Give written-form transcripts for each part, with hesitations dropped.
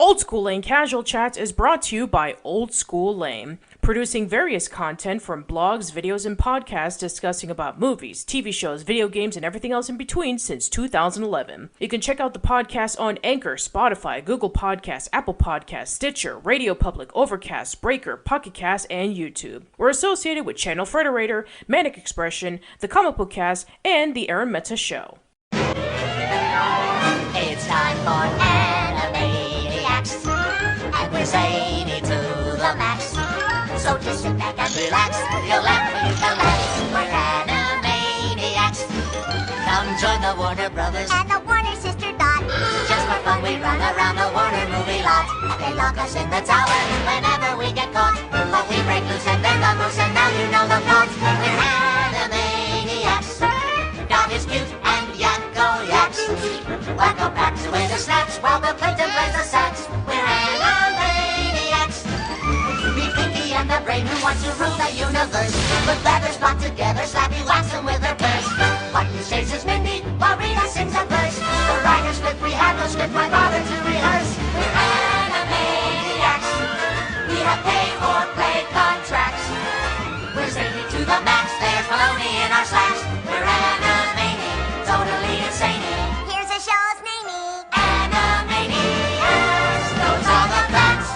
Old School Lane Casual Chats is brought to you by Old School Lane, producing various content from blogs, videos, and podcasts discussing about movies, TV shows, video games, and everything else in between since 2011. You can check out the podcast on Anchor, Spotify, Google Podcasts, Apple Podcasts, Stitcher, Radio Public, Overcast, Breaker, Pocket Cast, and YouTube. We're associated with Channel Frederator, Manic Expression, The Comic Book Cast, and The Arun Mehta Show. It's time for Animaniacs, and we're zany to the max. So just sit back and relax, you'll laugh, you can laugh. We're Animaniacs. Come join the Warner Brothers and the Warner Sister Dot. Just for fun we run around the Warner movie lot. They lock us in the tower whenever we get caught, but we break loose and bend the moose, and now you know the plot. We're Animaniacs. Dot is cute and Yakko yaks. Wacko packs away the snacks while the Plankton plays the sax. We're Animaniacs. Be Pinky and the brain who wants to rule the universe. Put feathers brought together, Slappy whacks them with her purse. Button chases Mindy while Rita sings a verse. The writer's script, we have no script, why bother to rehearse? We're Animaniacs. We have pay-for-play contracts. We're zany to the max, there's baloney in our slacks. We're Animaniacs, totally insane. Here's a show's namey. Animaniacs, those are the facts.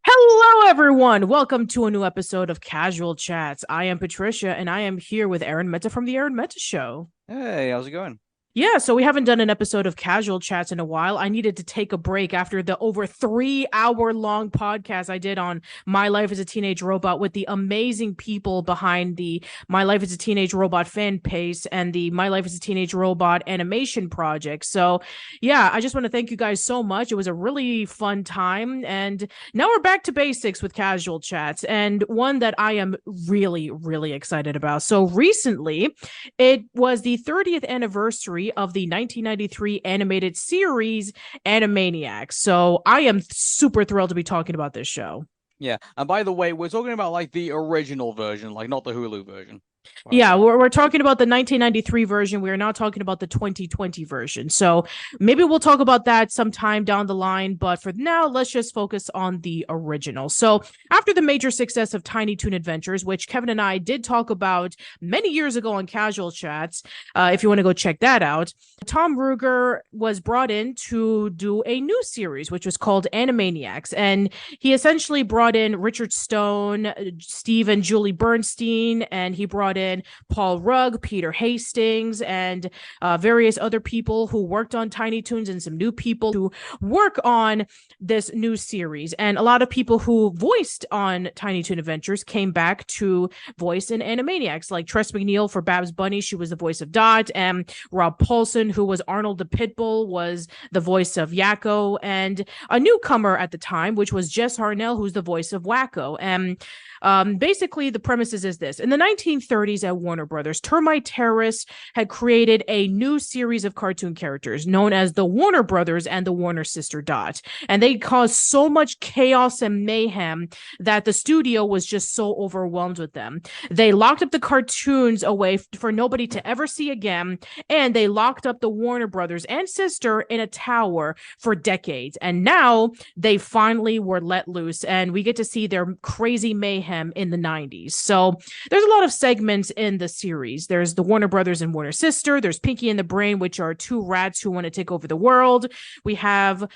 Hello, everyone. Welcome to a new episode of Casual Chats. I am Patricia, and I am here with Arun Mehta from the Arun Mehta Show. Hey, how's it going? Yeah, so we haven't done an episode of Casual Chats in a while. I needed to take a break after the over 3-hour-long podcast I did on My Life as a Teenage Robot with the amazing people behind the My Life as a Teenage Robot fan page and the My Life as a Teenage Robot animation project. So yeah, I just want to thank you guys so much. It was a really fun time. And now we're back to basics with Casual Chats, and one that I am really, really excited about. So recently, it was the 30th anniversary of the 1993 animated series Animaniacs. So I am super thrilled to be talking about this show. Yeah, and by the way, we're talking about like the original version, like not the Hulu version. Yeah, we're talking about the 1993 version. We are not talking about the 2020 version. So maybe we'll talk about that sometime down the line. But for now, let's just focus on the original. So after the major success of Tiny Toon Adventures, which Kevin and I did talk about many years ago on Casual Chats, if you want to go check that out, Tom Ruegger was brought in to do a new series, which was called Animaniacs. And he essentially brought in Richard Stone, Steve and Julie Bernstein, and he brought in Paul Rugg, Peter Hastings, and various other people who worked on Tiny Toons, and some new people to work on this new series. And a lot of people who voiced on Tiny Toon Adventures came back to voice in Animaniacs, like Tress MacNeille for Babs Bunny. She was the voice of Dot, and Rob Paulson, who was Arnold the Pitbull, was the voice of Yakko, and a newcomer at the time, which was Jess Harnell, who's the voice of Wacko. And basically, the premises is this. In the 1930s at Warner Brothers, Termite Terrace had created a new series of cartoon characters known as the Warner Brothers and the Warner Sister Dot. And they caused so much chaos and mayhem that the studio was just so overwhelmed with them. They locked up the cartoons away for nobody to ever see again. And they locked up the Warner Brothers and sister in a tower for decades. And now they finally were let loose, and we get to see their crazy mayhem in the 90s. So there's a lot of segments in the series. There's the Warner Brothers and Warner Sister. There's Pinky and the Brain, which are two rats who want to take over the world. We have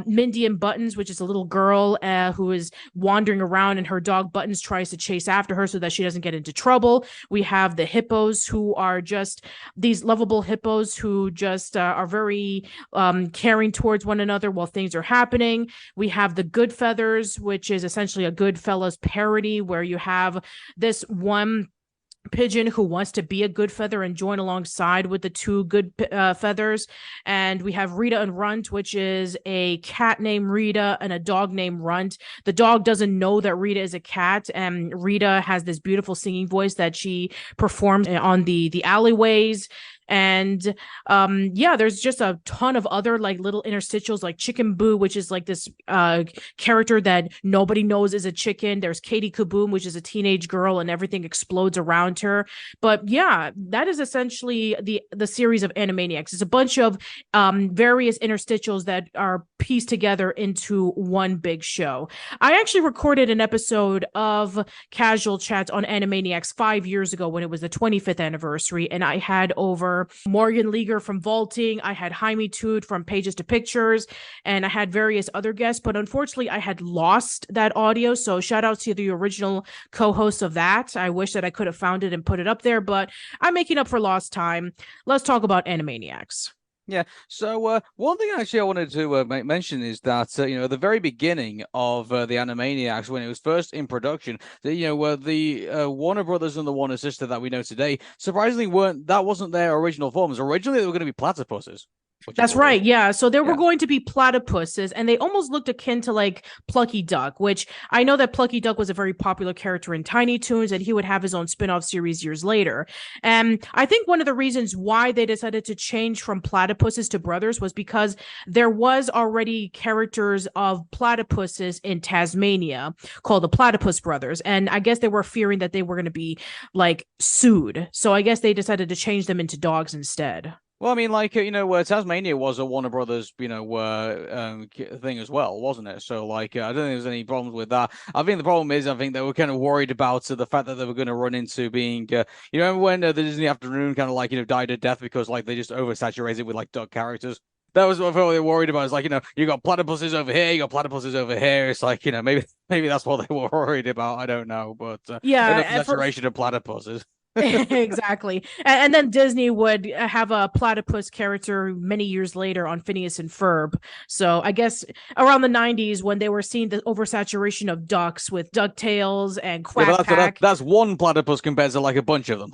Mindy and Buttons, which is a little girl who is wandering around, and her dog Buttons tries to chase after her so that she doesn't get into trouble. We have the hippos, who are just these lovable hippos who just are very caring towards one another while things are happening. We have the Good Feathers, which is essentially a Goodfellas parody, where you have this one pigeon who wants to be a good feather and join alongside with the two good feathers. And we have Rita and Runt, which is a cat named Rita and a dog named Runt. The dog doesn't know that Rita is a cat, and Rita has this beautiful singing voice that she performs on the alleyways. And yeah, there's just a ton of other like little interstitials, like Chicken Boo, which is like this character that nobody knows is a chicken. There's Katie Kaboom, which is a teenage girl, and everything explodes around her. But yeah, that is essentially the series of Animaniacs. It's a bunch of various interstitials that are pieced together into one big show. I actually recorded an episode of Casual Chats on Animaniacs 5 years ago when it was the 25th anniversary, and I had over Morgan Leaguer from Vaulting, I had Jaime Tood from Pages to Pictures, and I had various other guests, but unfortunately I had lost that audio, so shout out to the original co-host of that. I wish that I could have found it and put it up there, but I'm making up for lost time. Let's talk about Animaniacs. Yeah. So one thing actually I wanted to mention is that at the very beginning of the Animaniacs, when it was first in production, the Warner Brothers and the Warner sister that we know today surprisingly wasn't their original forms. Originally, they were going to be platypuses. That's right. Yeah. So there were going to be platypuses, and they almost looked akin to like Plucky Duck, which I know that Plucky Duck was a very popular character in Tiny Toons, and he would have his own spin-off series years later. And I think one of the reasons why they decided to change from platypuses to brothers was because there was already characters of platypuses in Tasmania called the Platypus Brothers. And I guess they were fearing that they were going to be like sued. So I guess they decided to change them into dogs instead. Well, I mean, like, Tasmania was a Warner Brothers, thing as well, wasn't it? So, like, I don't think there's any problems with that. I think the problem is, I think they were kind of worried about the fact that they were going to run into being, remember when the Disney Afternoon kind of like, died a death because like they just oversaturated with like duck characters? That was what they were worried about. It's like, you got platypuses over here, you got platypuses over here. It's like, maybe that's what they were worried about. I don't know, but enough saturation of platypuses. Exactly. And then Disney would have a platypus character many years later on Phineas and Ferb. So I guess around the 90s when they were seeing the oversaturation of ducks with DuckTales and Quack Pack. That's one platypus compared to like a bunch of them.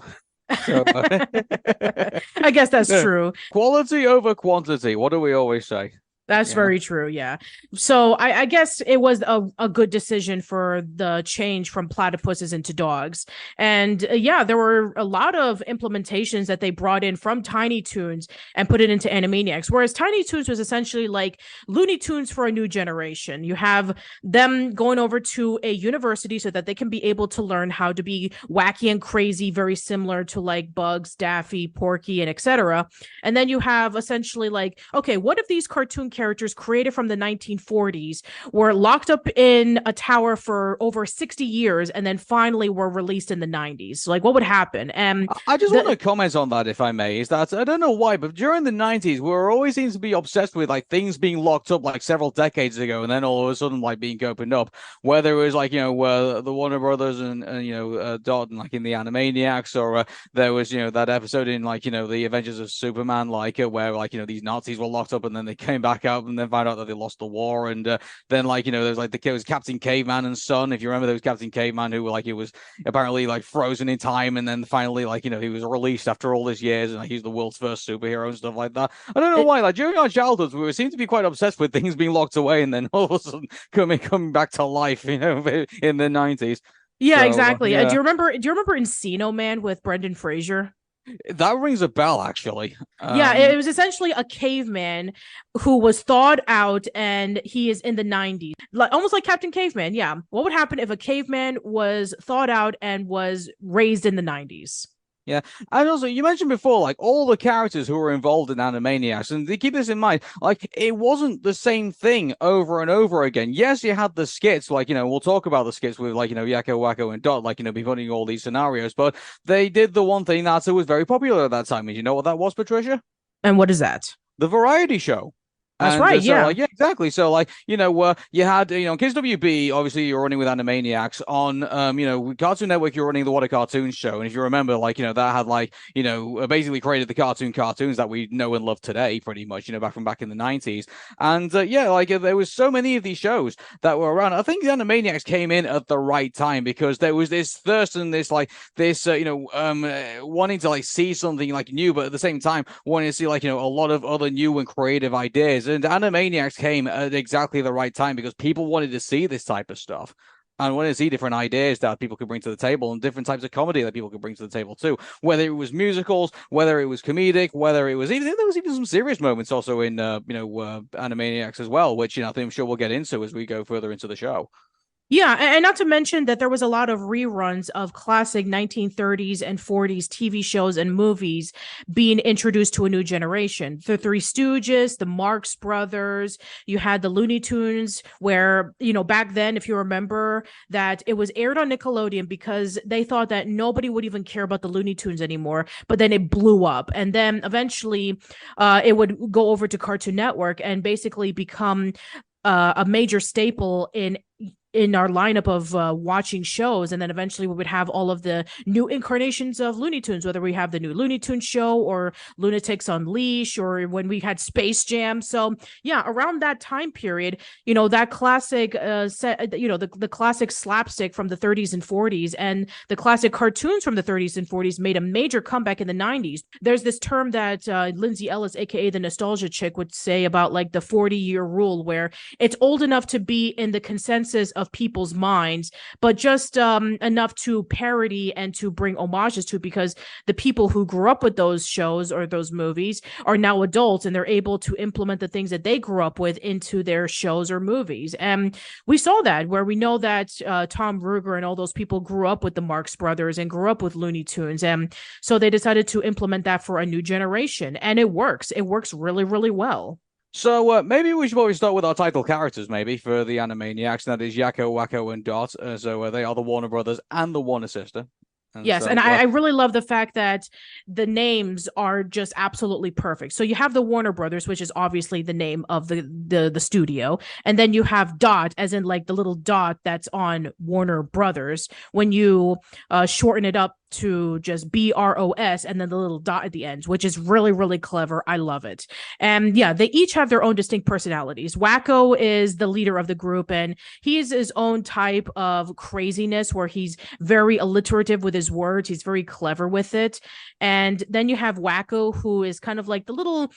So, I guess that's true. Quality over quantity. What do we always say? That's very true. Yeah. So I guess it was a good decision for the change from platypuses into dogs. And yeah, there were a lot of implementations that they brought in from Tiny Toons and put it into Animaniacs. Whereas Tiny Toons was essentially like Looney Tunes for a new generation. You have them going over to a university so that they can be able to learn how to be wacky and crazy, very similar to like Bugs, Daffy, Porky, and etc. And then you have essentially like, okay, what if these cartoon characters created from the 1940s were locked up in a tower for over 60 years and then finally were released in the 90s? Like, what would happen? And I just want to comment on that, if I may. Is that I don't know why, but during the 90s, we were always seems to be obsessed with like things being locked up like several decades ago, and then all of a sudden like being opened up. Whether it was like the Warner Brothers and Dot like in the Animaniacs, or there was that episode in like the Adventures of Superman, like where like these Nazis were locked up and then they came back out and then found out that they lost the war, and then like there's like there was Captain Caveman and Son, if you remember. There was Captain Caveman who like he was apparently like frozen in time, and then finally like he was released after all these years, and like, he's the world's first superhero and stuff like that. I don't know why, like during our childhoods we seem to be quite obsessed with things being locked away and then all of a sudden coming back to life, in the 90s. Yeah, so, exactly. Do you remember Encino Man with Brendan Fraser? That rings a bell, actually. Yeah, it was essentially a caveman who was thawed out, and he is in the 90s, like almost like Captain Caveman. Yeah, what would happen if a caveman was thawed out and was raised in the 90s? Yeah, and also you mentioned before, like all the characters who were involved in Animaniacs, and they keep this in mind, like it wasn't the same thing over and over again. Yes, you had the skits, like we'll talk about the skits with like Yakko, Wacko, and Dot, like be putting all these scenarios, but they did the one thing that was very popular at that time. And you know what that was, Patricia? And what is that? The variety show. That's right, so, yeah, exactly. So, like, you had, Kids WB, obviously, you're running with Animaniacs. On, Cartoon Network, you're running the What a Cartoon Show. And if you remember, like, that had, like, basically created the cartoons that we know and love today, pretty much, back in the 90s. And, there was so many of these shows that were around. I think the Animaniacs came in at the right time because there was this thirst and this, wanting to, like, see something, like, new, but at the same time, wanting to see, like, a lot of other new and creative ideas. And Animaniacs came at exactly the right time because people wanted to see this type of stuff. And when I see different ideas that people could bring to the table and different types of comedy that people could bring to the table too, whether it was musicals, whether it was comedic, whether it was even there was even some serious moments also in Animaniacs as well, which I'm sure we'll get into as we go further into the show. Yeah, and not to mention that there was a lot of reruns of classic 1930s and 40s TV shows and movies being introduced to a new generation. The Three Stooges, the Marx Brothers, you had the Looney Tunes, where, back then, if you remember, that it was aired on Nickelodeon because they thought that nobody would even care about the Looney Tunes anymore, but then it blew up. And then eventually it would go over to Cartoon Network and basically become a major staple in our lineup of watching shows. And then eventually we would have all of the new incarnations of Looney Tunes, whether we have the new Looney Tunes show or Lunatics on Leash, or when we had Space Jam. So yeah, around that time period, that classic the classic slapstick from the 30s and 40s and the classic cartoons from the 30s and 40s made a major comeback in the 90s. There's this term that Lindsay Ellis, aka the nostalgia chick, would say about like the 40-year rule, where it's old enough to be in the consensus of people's minds, but just enough to parody and to bring homages to, because the people who grew up with those shows or those movies are now adults and they're able to implement the things that they grew up with into their shows or movies. And we saw that, where we know that Tom Ruegger and all those people grew up with the Marx Brothers and grew up with Looney Tunes, and so they decided to implement that for a new generation, and it works really, really well. So maybe we should probably start with our title characters, maybe, for the Animaniacs. That is Yakko, Wacko, and Dot. So they are the Warner Brothers and the Warner sister. Yes, and I really love the fact that the names are just absolutely perfect. So you have the Warner Brothers, which is obviously the name of the studio, and then you have Dot, as in like the little dot that's on Warner Brothers. When you shorten it up to just BROS and then the little dot at the end, which is really, really clever. I love it. And yeah, they each have their own distinct personalities. Wacko is the leader of the group, and he is his own type of craziness, where he's very alliterative with his words. He's very clever with it. And then you have Wacko, who is kind of like the little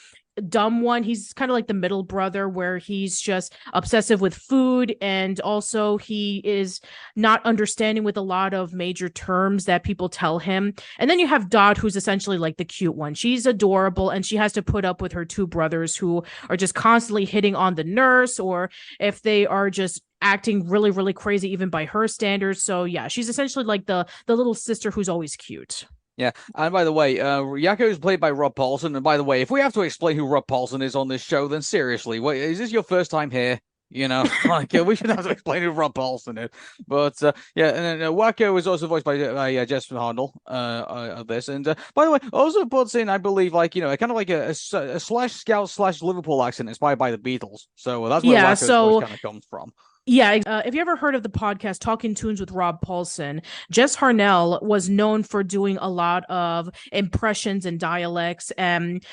dumb one. He's kind of like the middle brother, where he's just obsessive with food, and also he is not understanding with a lot of major terms that people tell him. And then you have Dot, who's essentially like the cute one. She's adorable, and she has to put up with her two brothers who are just constantly hitting on the nurse, or if they are just acting really, really crazy even by her standards. So yeah, she's essentially like the little sister who's always cute. Yeah, and by the way, Yakko is played by Rob Paulson. And by the way, if we have to explain who Rob Paulson is on this show, then seriously, wait, is this your first time here? We should have to explain who Rob Paulson is. But yeah, and then Wacko is also voiced by Jess Harnell of this. And by the way, also puts in, I believe, like kind of like a slash Scout slash Liverpool accent inspired by the Beatles. So that's where Wacko's voice kind of comes from. Yeah, if you ever heard of the podcast Talking Tunes with Rob Paulson, Jess Harnell was known for doing a lot of impressions and dialects and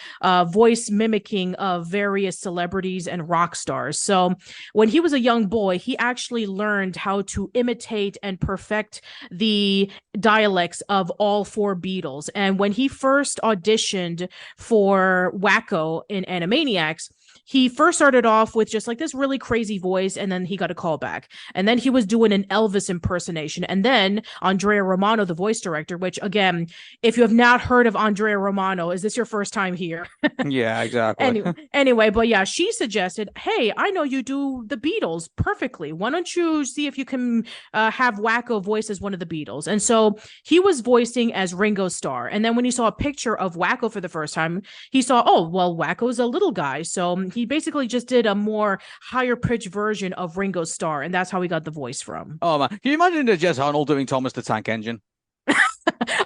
voice mimicking of various celebrities and rock stars. So when he was a young boy, he actually learned how to imitate and perfect the dialects of all four Beatles. And when he first auditioned for Wacko in Animaniacs, he first started off with just like this really crazy voice, and then he got a call back. And then he was doing an Elvis impersonation. And then Andrea Romano, the voice director, which again, if you have not heard of Andrea Romano, is this your first time here? Yeah, exactly. Anyway, but yeah, she suggested, hey, I know you do the Beatles perfectly. Why don't you see if you can have Wacko voice as one of the Beatles? And so he was voicing as Ringo Starr. And then when he saw a picture of Wacko for the first time, he saw, oh, well, Wacko's a little guy. So he basically just did a more higher pitched version of Ringo Starr, and that's how he got the voice from. Oh man, can you imagine Jess Harnell doing Thomas the Tank Engine?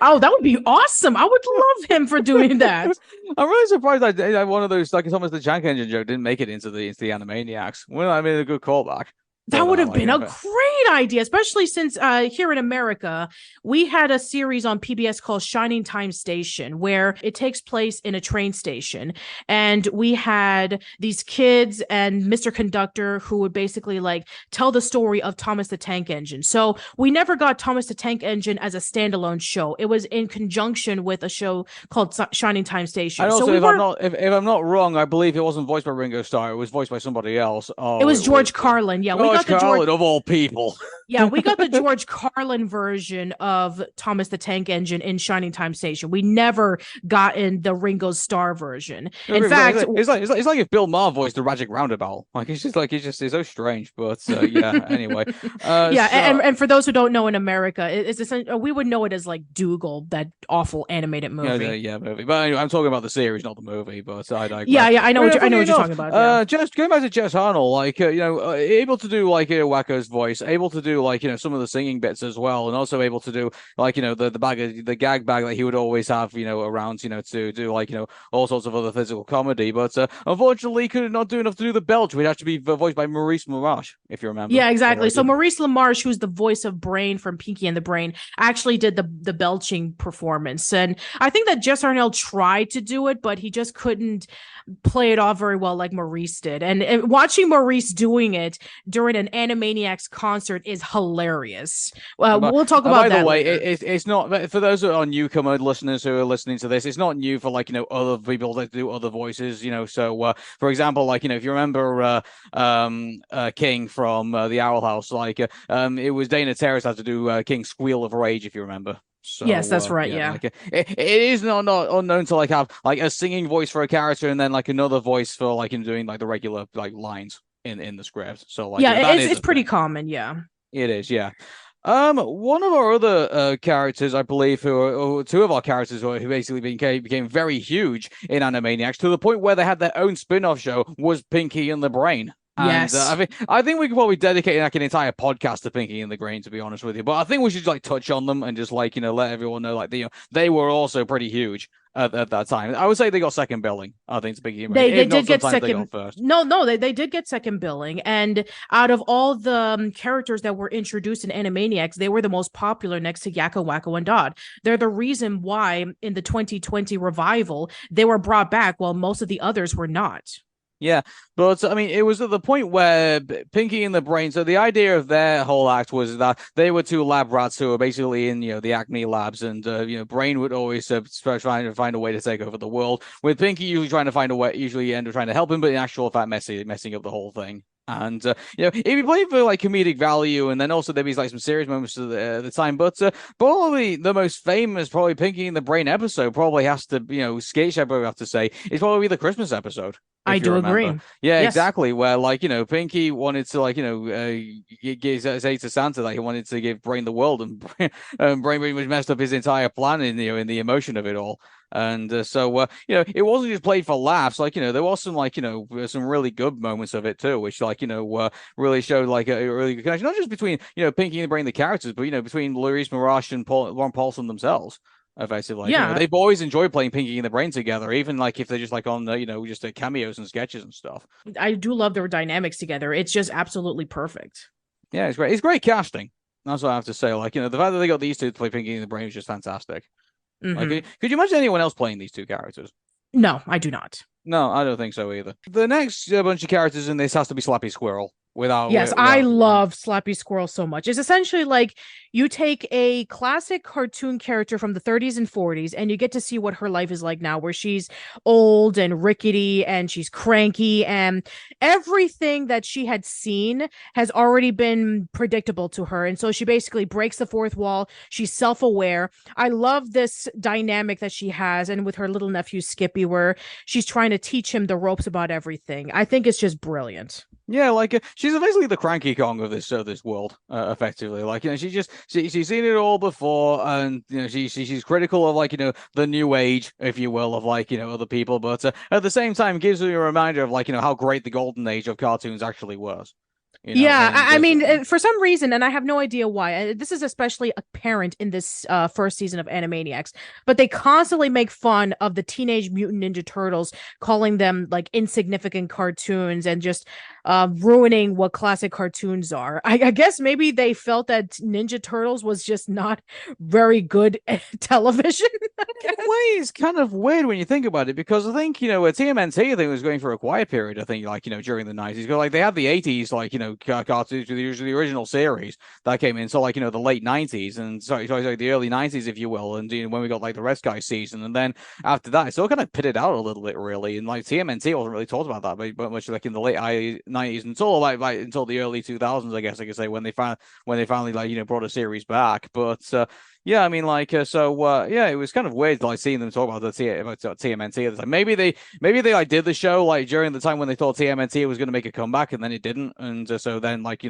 Oh, that would be awesome. I would love him for doing that. I'm really surprised that one of those like Thomas the Tank Engine joke didn't make it into the Animaniacs. Well, I mean, a good callback. That would have been a great idea, especially since here in America, we had a series on PBS called Shining Time Station, where it takes place in a train station. And we had these kids and Mr. Conductor who would basically like tell the story of Thomas the Tank Engine. So we never got Thomas the Tank Engine as a standalone show. It was in conjunction with a show called Shining Time Station. And also, so if I'm not wrong, I believe it wasn't voiced by Ringo Starr. It was voiced by somebody else. It was George Carlin. Yeah, we George Carlin, of all people. Yeah, we got the George Carlin version of Thomas the Tank Engine in Shining Time Station. We never got in the Ringo Starr version. In fact, it's like if Bill Maher voiced the Magic Roundabout. Like it's so strange. But yeah, anyway. And for those who don't know in America, we would know it as like Dougal, that awful animated movie. Yeah, movie. But anyway, I'm talking about the series, not the movie. But I digress. Yeah, I know what you're talking about. Just going back to Jess Harnell, like able to do like Wacko's voice, able to do like some of the singing bits as well, and also able to do like the gag bag that he would always have around to do like all sorts of other physical comedy. But unfortunately, could not do enough to do the belch, which had to be voiced by Maurice LaMarche, if you remember. Yeah, exactly. So Maurice LaMarche, who's the voice of Brain from Pinky and the Brain, actually did the belching performance, and I think that Jess Harnell tried to do it, but he just couldn't play it off very well like Maurice did. And watching Maurice doing it during an Animaniacs concert is hilarious. We'll talk about that. By the way, it's not for those who are newcomer listeners who are listening to this. It's not new for like other people that do other voices. So for example, like if you remember King from the Owl House, like it was Dana Terrace had to do King's Squeal of Rage, if you remember. So, yes, that's right. Yeah, like, it is not unknown to like have like a singing voice for a character and then like another voice for like doing like the regular like lines in the script. So like it's pretty common. Yeah, it is. Yeah. One of our other characters, I believe, or two of our characters who basically became very huge in Animaniacs to the point where they had their own spin-off show was Pinky and the Brain. Yes, I think we could probably dedicate like an entire podcast to Pinky and the Brain, to be honest with you. But I think we should like touch on them and just like let everyone know like they were also pretty huge at that time. I would say they got second billing. I think to Pinky and the Brain. They did get second. First. No, they did get second billing. And out of all the characters that were introduced in Animaniacs, they were the most popular next to Yakko, Wacko, and Dot. They're the reason why in the 2020 revival they were brought back while most of the others were not. Yeah, but I mean, it was at the point where Pinky and the Brain. So the idea of their whole act was that they were two lab rats who were basically in the Acme labs, and Brain would always trying to find a way to take over the world. With Pinky usually trying to find a way, usually end up trying to help him, but in actual fact messing up the whole thing. And if you play for like comedic value, and then also there'd be like some serious moments at the time, but probably the most famous, probably Pinky and the Brain episode, probably has to sketch I have to say, is probably the Christmas episode. I do agree. Yeah, yes. Exactly. Where like Pinky wanted to like say to Santa that he wanted to give Brain the world, and Brain pretty much messed up his entire plan in the emotion of it all. And so it wasn't just played for laughs. Like there was some like some really good moments of it too, which like really showed like a really good connection, not just between Pinky and the Brain the characters, but between Maurice LaMarche and Ron Paulson themselves. Effectively, yeah, they've always enjoyed playing Pinky and the Brain together, even like if they're just like on just cameos and sketches and stuff. I do love their dynamics together. It's just absolutely perfect. Yeah, it's great. It's great casting. That's what I have to say. Like the fact that they got these two to play Pinky and the Brain is just fantastic. Mm-hmm. Like, could you imagine anyone else playing these two characters? No, I do not. No, I don't think so either. The next bunch of characters in this has to be Slappy Squirrel. I love Slappy Squirrel so much. It's essentially like you take a classic cartoon character from the 30s and 40s and you get to see what her life is like now, where she's old and rickety and she's cranky, and everything that she had seen has already been predictable to her. And so she basically breaks the fourth wall. She's self-aware. I love this dynamic that she has, and with her little nephew Skippy, where she's trying to teach him the ropes about everything. I think it's just brilliant. Yeah, like she's basically the Cranky Kong of this world, effectively. Like she's seen it all before, and she's critical of like the new age, if you will, of like other people, but at the same time gives you a reminder of like how great the golden age of cartoons actually was. I mean, for some reason, and I have no idea why, this is especially apparent in this first season of Animaniacs, but they constantly make fun of the Teenage Mutant Ninja Turtles, calling them like insignificant cartoons and just ruining what classic cartoons are. I guess maybe they felt that Ninja Turtles was just not very good television. In a way, it's kind of weird when you think about it, because I think, TMNT, I think, was going for a quiet period, I think, like, during the 90s. Because, like, they had the 80s, like, cartoons to the original series that came in. So like the late 90s and sorry, the early 90s, if you will, and when we got like the Red Sky season, and then after that, it's all kind of pitted out a little bit really, and like TMNT wasn't really talked about that, but much like in the late 90s until like until the early 2000s, I guess I could say, when they finally like brought a series back, but. Yeah, I mean, like, yeah, it was kind of weird, like, seeing them talk about TMNT at the time. Maybe they like did the show like during the time when they thought TMNT was going to make a comeback, and then it didn't, and so then like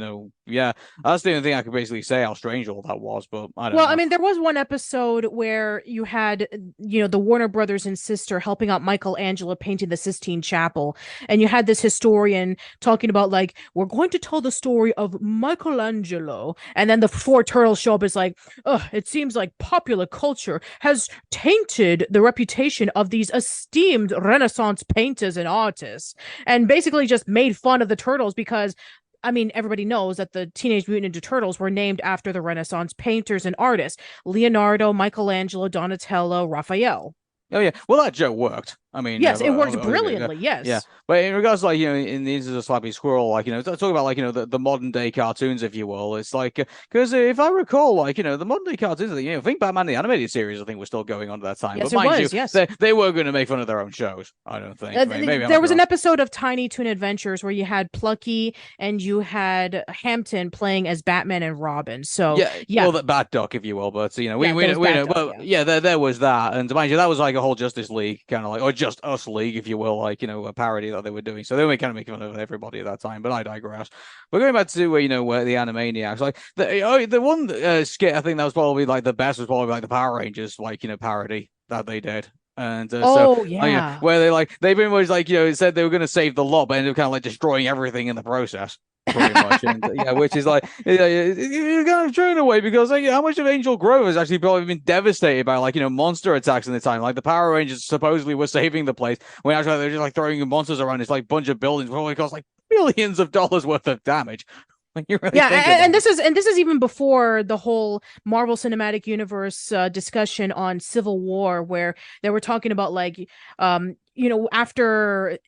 yeah, that's the only thing I could basically say how strange all that was. But I don't know. I mean, there was one episode where you had the Warner brothers and sister helping out Michelangelo painting the Sistine Chapel, and you had this historian talking about like, we're going to tell the story of Michelangelo, and then the four turtles show up as like, oh, it seems like popular culture has tainted the reputation of these esteemed Renaissance painters and artists, and basically just made fun of the turtles because I mean, everybody knows that the Teenage Mutant Ninja Turtles were named after the Renaissance painters and artists: Leonardo, Michelangelo, Donatello, Raphael. Oh yeah, well that joke worked. I mean, yes, it works brilliantly. Yes. Yeah, but in regards to like in the instance of Slappy Squirrel, like talk about like the modern day cartoons, if you will. It's like because if I recall, like the modern day cartoons, I think Batman the Animated Series, I think was still going on at that time. Yes, but it was. You, yes, they were going to make fun of their own shows. I don't think. Maybe there was an episode of Tiny Toon Adventures where you had Plucky and you had Hampton playing as Batman and Robin. So yeah, well, the Bat Duck, if you will. But we know, but yeah, there was that, and mind you, that was like a whole Justice League kind of like, or Just Us League, if you will, like a parody that they were doing. So they were kind of making fun of everybody at that time. But I digress. But going back to where the Animaniacs, like the one skit I think that was probably like the best was probably like the Power Rangers parody that they did. And where they pretty much like said they were going to save the lot, but ended up kind of like destroying everything in the process. Pretty much, and, which is like you're kind of thrown away because like how much of Angel Grove has actually probably been devastated by like monster attacks in the time. Like the Power Rangers supposedly were saving the place when actually they're just like throwing monsters around this like bunch of buildings, probably cost like millions of dollars worth of damage. Really and this is even before the whole Marvel Cinematic Universe discussion on Civil War, where they were talking about like after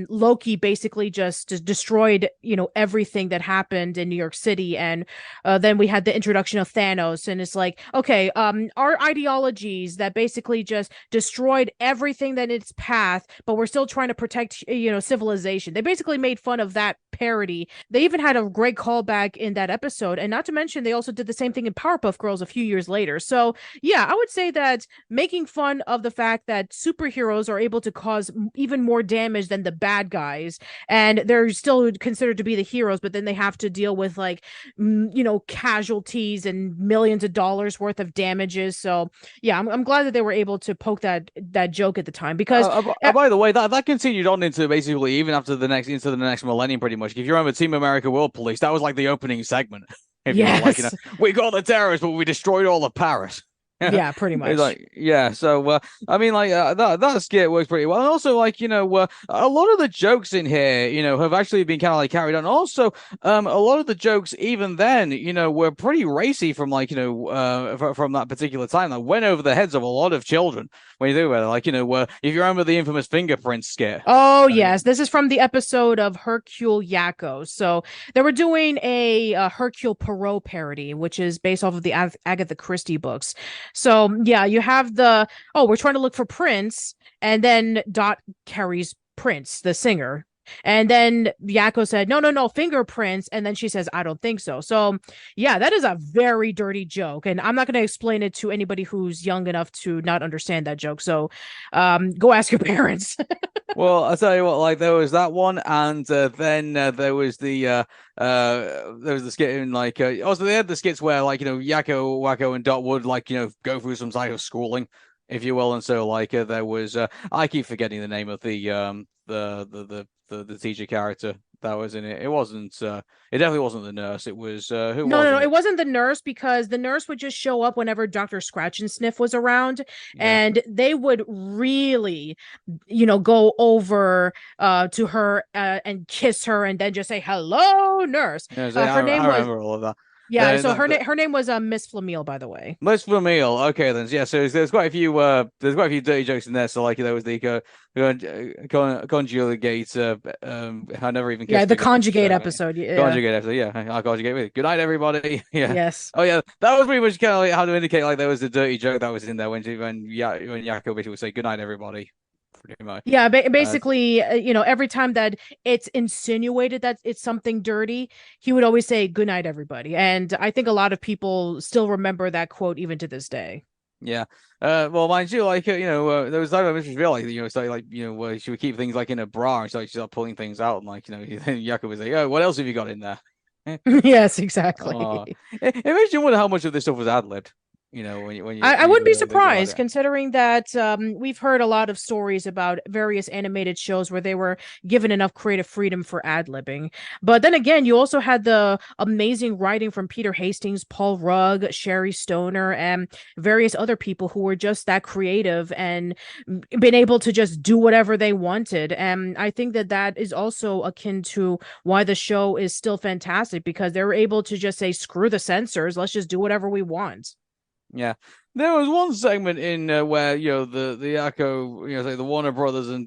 Loki basically just destroyed everything that happened in New York City, and then we had the introduction of Thanos, and it's like, okay, our ideologies that basically just destroyed everything that its path, but we're still trying to protect civilization. They basically made fun of that parody. They even had a great callback in that episode, and not to mention they also did the same thing in Powerpuff Girls a few years later. So yeah, I would say that making fun of the fact that superheroes are able to cause even more damage than the bad guys, and they're still considered to be the heroes, but then they have to deal with like casualties and millions of dollars worth of damages. So yeah, I'm glad that they were able to poke that joke at the time, because by the way, that continued on into basically even after the next millennium, pretty much. If you remember Team America World Police, that was like the opening segment. Yes. We got the terrorists, but we destroyed all of Paris. Yeah, pretty much. So I mean, like that skit works pretty well, and also like a lot of the jokes in here, have actually been kind of like carried on. Also, a lot of the jokes even then, were pretty racy from like from that particular time that went over the heads of a lot of children. When you think about it, like if you remember the infamous fingerprint skit. Oh yes, this is from the episode of Hercule Yakko. So they were doing a Hercule Poirot parody, which is based off of the Agatha Christie books. So yeah, you have we're trying to look for Prince, and then Dot carries Prince, the singer. And then Yakko said, no, fingerprints. And then she says, I don't think so. So yeah, that is a very dirty joke. And I'm not going to explain it to anybody who's young enough to not understand that joke. So go ask your parents. Well, I'll tell you what, like there was that one. And then there was the skit in like, also they had the skits where like, Yakko, Wacko and Dot would like, go through some type of schooling, if you will. And so like there was, I keep forgetting the name of the teacher character that was in it. It wasn't it definitely wasn't the nurse. It was who no, it wasn't the nurse, because the nurse would just show up whenever Dr. Scratch and Sniff was around, and they would really go over to her and kiss her and then just say, hello, nurse. I remember all of that. Yeah, so her name was Miss Flamel, by the way. Miss Flamel. Okay, then. Yeah, so there's quite a few dirty jokes in there. So like there was the conjugate. I never even. Yeah, the conjugate episode. Yeah. Conjugate episode. Yeah, I conjugate with it. Good night, everybody. Yeah. Yes. Oh yeah, that was pretty much kind of like how to indicate like there was a dirty joke that was in there when Yakko basically would say good night, everybody. Pretty much. Yeah, basically, every time that it's insinuated that it's something dirty, he would always say "Good night, everybody," and I think a lot of people still remember that quote even to this day. Yeah. Well, mind you, like there was that Mrs. Real, like where she would keep things like in a bra, and so she started pulling things out, and like Yakko was like, "Oh, what else have you got in there?" Yes, exactly. It makes you wonder how much of this stuff was ad-libbed. I wouldn't be surprised considering that we've heard a lot of stories about various animated shows where they were given enough creative freedom for ad-libbing. But then again, you also had the amazing writing from Peter Hastings, Paul Rugg, Sherry Stoner, and various other people who were just that creative and been able to just do whatever they wanted. And I think that is also akin to why the show is still fantastic, because they were able to just say, screw the censors, let's just do whatever we want. Yeah, there was one segment in where the Yakko, say the Warner Brothers and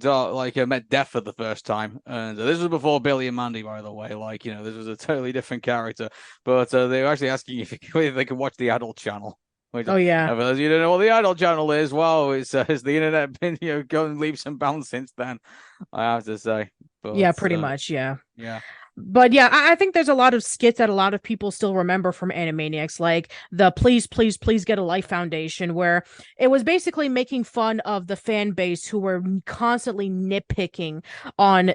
met Death for the first time, and this was before Billy and Mandy, by the way. This was a totally different character, but they were actually asking if they could watch the adult channel. Oh yeah, for those you don't know what the adult channel is, well, it's the internet been going leaps and bounds since then, I have to say. But, yeah, pretty much, yeah. But yeah, I think there's a lot of skits that a lot of people still remember from Animaniacs, like the Please, Please, Please Get a Life Foundation, where it was basically making fun of the fan base who were constantly nitpicking on,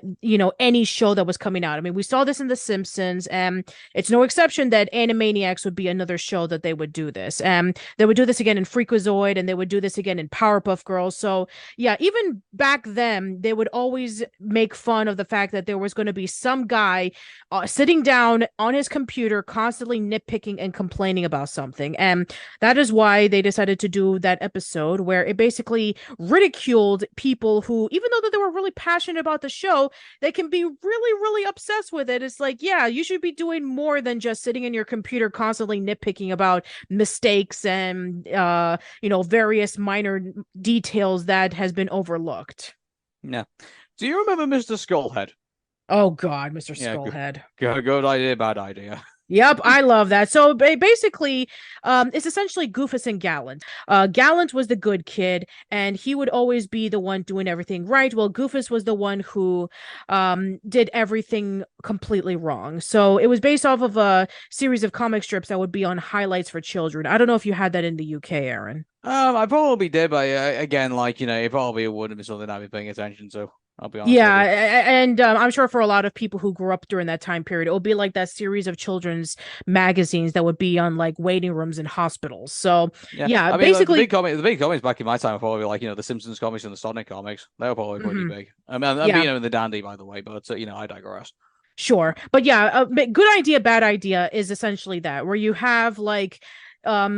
any show that was coming out. I mean, we saw this in The Simpsons, and it's no exception that Animaniacs would be another show that they would do this. They would do this again in Freakazoid, and they would do this again in Powerpuff Girls. So yeah, even back then, they would always make fun of the fact that there was going to be some guy sitting down on his computer constantly nitpicking and complaining about something. And that is why they decided to do that episode where it basically ridiculed people who, even though that they were really passionate about the show, they can be really, really obsessed with it. It's like, yeah, you should be doing more than just sitting in your computer constantly nitpicking about mistakes and various minor details that has been overlooked. Yeah. Do you remember Mr. Skullhead? Oh God, Mr. Skullhead. Good idea, bad idea. Yep, I love that. So basically, it's essentially Goofus and Gallant. Gallant was the good kid, and he would always be the one doing everything right. Well, Goofus was the one who did everything completely wrong. So it was based off of a series of comic strips that would be on Highlights for Children. I don't know if you had that in the UK, Aaron. I probably did, but again, it probably wouldn't be something I'd be paying attention to. I'll be honest. Yeah, and I'm sure for a lot of people who grew up during that time period, it would be like that series of children's magazines that would be on like waiting rooms in hospitals. So yeah, basically the big comics back in my time were probably like the Simpsons comics and the Sonic comics. They were probably pretty big. I mean, I'm being in the dandy, by the way, but I digress. Sure, but yeah, good idea, bad idea is essentially that, where you have like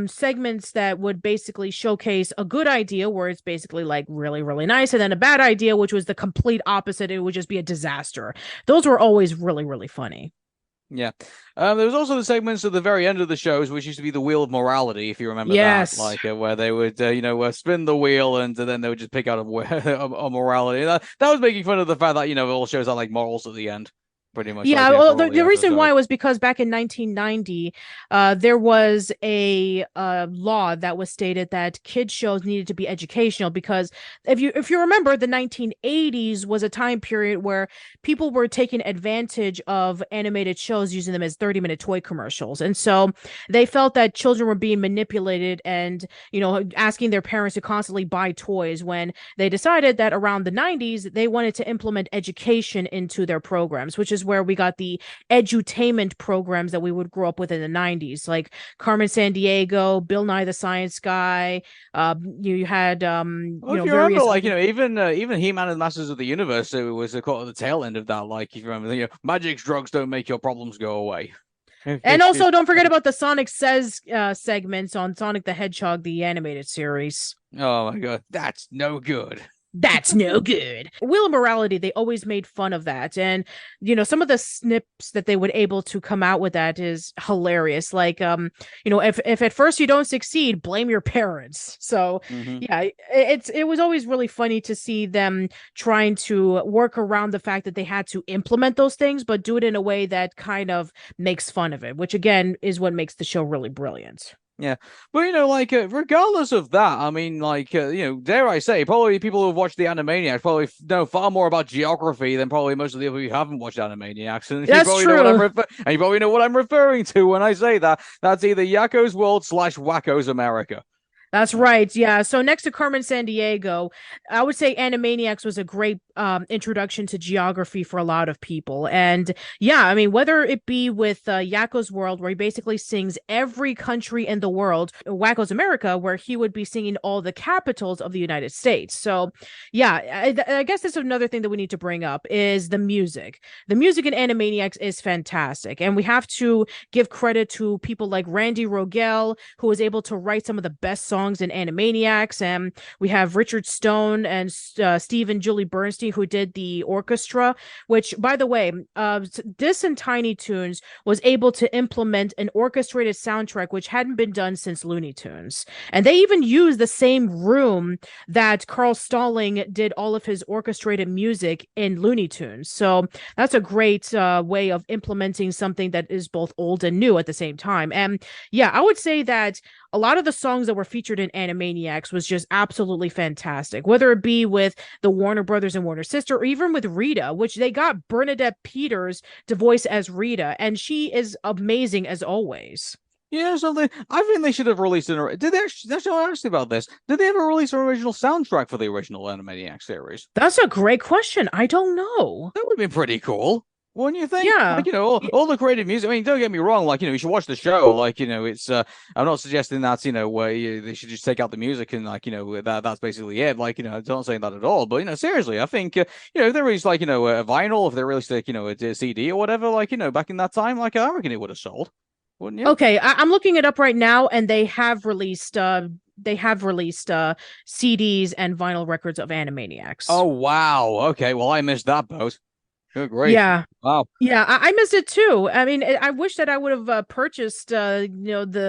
segments that would basically showcase a good idea where it's basically like really, really nice, and then a bad idea, which was the complete opposite. It would just be a disaster. Those were always really, really funny. Yeah. There was also the segments at the very end of the shows, which used to be the Wheel of Morality, if you remember that. Like where they would, spin the wheel and then they would just pick out a morality. That was making fun of the fact that, it all shows out like morals at the end. Pretty much. Yeah, well, the reason why was because back in 1990, there was a law that was stated that kids shows needed to be educational, because if you remember, the 1980s was a time period where people were taking advantage of animated shows, using them as 30-minute toy commercials, and so they felt that children were being manipulated and asking their parents to constantly buy toys, when they decided that around the 90s they wanted to implement education into their programs, which is where we got the edutainment programs that we would grow up with in the 90s, like Carmen Sandiego, Bill Nye the Science Guy. You had if you remember, like even He-Man and Masters of the Universe, it was caught at the tail end of that. Like, if you remember, magic's drugs don't make your problems go away. And also, don't forget about the Sonic Says segments on Sonic the Hedgehog, the animated series. Oh my God, that's no good. That's no good. Wheel of Morality, they always made fun of that. And, some of the snips that they would able to come out with that is hilarious. Like, if at first you don't succeed, blame your parents. So yeah, it was always really funny to see them trying to work around the fact that they had to implement those things, but do it in a way that kind of makes fun of it, which again is what makes the show really brilliant. Yeah, but regardless of that, I mean, dare I say, probably people who've watched the Animaniacs probably know far more about geography than probably most of the people who haven't watched Animaniacs, and That's you probably true. and you probably know what I'm referring to when I say that. That's either Yakko's World / Wacko's America. That's right. Yeah. So next to Carmen Sandiego, I would say Animaniacs was a great introduction to geography for a lot of people. And yeah, I mean, whether it be with Yakko's World, where he basically sings every country in the world, Wacko's America, where he would be singing all the capitals of the United States. So yeah, I guess that's another thing that we need to bring up is the music. The music in Animaniacs is fantastic. And we have to give credit to people like Randy Rogel, who was able to write some of the best songs in Animaniacs, and we have Richard Stone and Steve and Julie Bernstein who did the orchestra, which by the way, this and Tiny Toons was able to implement an orchestrated soundtrack which hadn't been done since Looney Tunes, and they even used the same room that Carl Stalling did all of his orchestrated music in Looney Tunes. So that's a great way of implementing something that is both old and new at the same time. And yeah, I would say that a lot of the songs that were featured in Animaniacs was just absolutely fantastic, whether it be with the Warner Brothers and Warner Sister, or even with Rita, which they got Bernadette Peters to voice as Rita, and she is amazing as always. Yeah, something. I think they should have released an. Did they actually? That's what I asked about this. Did they ever release an original soundtrack for the original Animaniacs series? That's a great question. I don't know. That would have been pretty cool. Wouldn't you think? Yeah. Like, all the creative music. I mean, don't get me wrong. Like, you should watch the show. Like, it's. I'm not suggesting that, they should just take out the music and that's basically it. Like, I'm not saying that at all. But seriously, I think if they released a vinyl, if they released a CD or whatever, back in that time, I reckon it would have sold, wouldn't you? Okay, I'm looking it up right now, and they have released. CDs and vinyl records of Animaniacs. Oh wow. Okay. Well, I missed that boat. Good grief. Yeah. Wow. Yeah, I missed it too. I mean, I wish that I would have purchased, the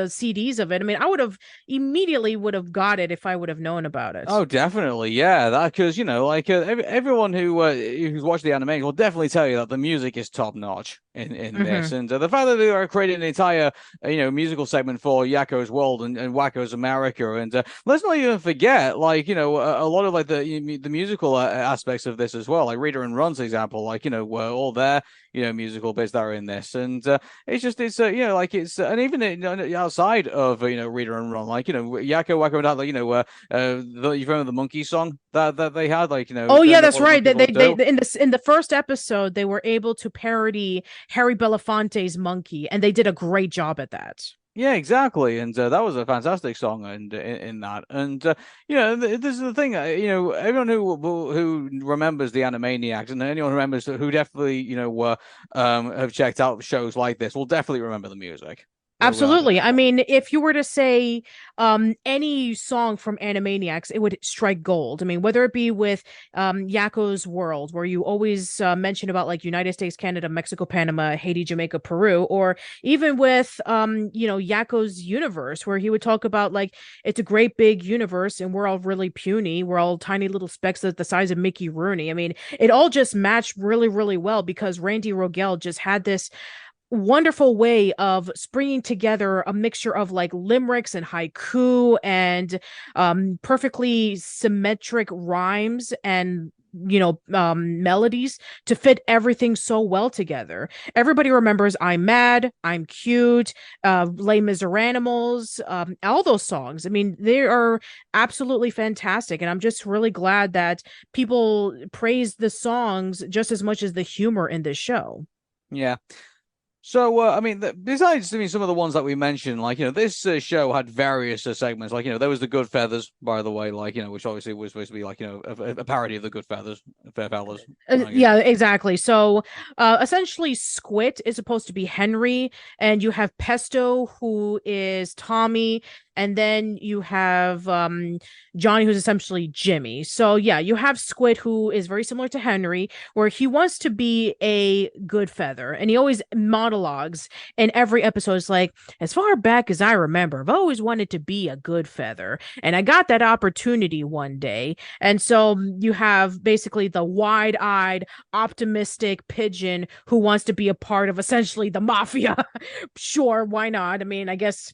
CDs of it. I mean, I would have immediately got it if I would have known about it. Oh, definitely, yeah. That because everyone who's watched the Animaniacs will definitely tell you that the music is top notch in this, and the fact that they are creating an entire musical segment for Yakko's World and Wacko's America, and let's not even forget a lot of the musical aspects of this as well, like Rita and Run's example, were all there. Musical bits that are in this, and and even outside of Rita and Ron, Yakko, Wacko, you remember the monkey song that they had, oh yeah, that's right. They in the first episode they were able to parody Harry Belafonte's Monkey, and they did a great job at that. Yeah, exactly, and that was a fantastic song, and in that, and this is the thing, everyone who remembers the Animaniacs, and anyone who remembers who definitely have checked out shows like this will definitely remember the music. Absolutely. I mean, if you were to say any song from Animaniacs, it would strike gold. I mean, whether it be with Yakko's World, where you always mention about United States, Canada, Mexico, Panama, Haiti, Jamaica, Peru, or even with Yakko's Universe, where he would talk about it's a great big universe and we're all really puny. We're all tiny little specks the size of Mickey Rooney. I mean, it all just matched really, really well because Randy Rogel just had this wonderful way of springing together a mixture of limericks and haiku and perfectly symmetric rhymes and melodies to fit everything so well together. Everybody remembers I'm Mad, I'm Cute, Les Miserables, all those songs. I mean, they are absolutely fantastic, and I'm just really glad that people praise the songs just as much as the humor in this show. Yeah. So, I mean, besides some of the ones that we mentioned, this show had various segments. There was the Good Feathers, by the way, which obviously was supposed to be a parody of the Good Feathers, Fair Fellas. Yeah, exactly. So, essentially, Squid is supposed to be Henry, and you have Pesto, who is Tommy. and then you have Johnny, who's essentially Jimmy. So yeah, you have Squid, who is very similar to Henry, where he wants to be a good feather, and he always monologues in every episode. It's like, as far back as I remember, I've always wanted to be a good feather, and I got that opportunity one day. And so you have basically the wide-eyed, optimistic pigeon who wants to be a part of essentially the mafia. Sure, why not? I mean, I guess,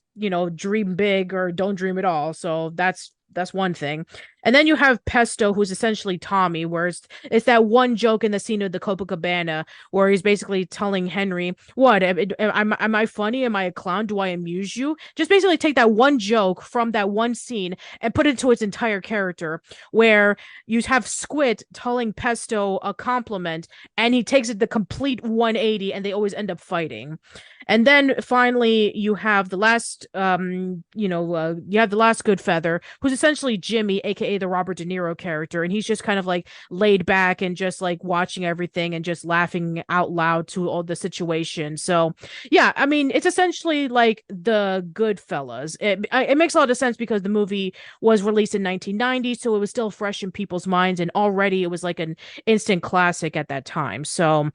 dream big or don't dream at all. So that's one thing. And then you have Pesto, who's essentially Tommy, where it's that one joke in the scene of the Copacabana where he's basically telling Henry, what, am I funny? Am I a clown? Do I amuse you? Just basically take that one joke from that one scene and put it into its entire character, where you have Squid telling Pesto a compliment and he takes it the complete 180 and they always end up fighting. And then finally you have the last you have the last good feather, who's essentially Jimmy, aka the Robert De Niro character, and he's just kind of like laid back and just like watching everything and just laughing out loud to all the situation. So yeah, I mean, it's essentially like the Goodfellas. It makes a lot of sense because the movie was released in 1990, so it was still fresh in people's minds, and already it was like an instant classic at that time. So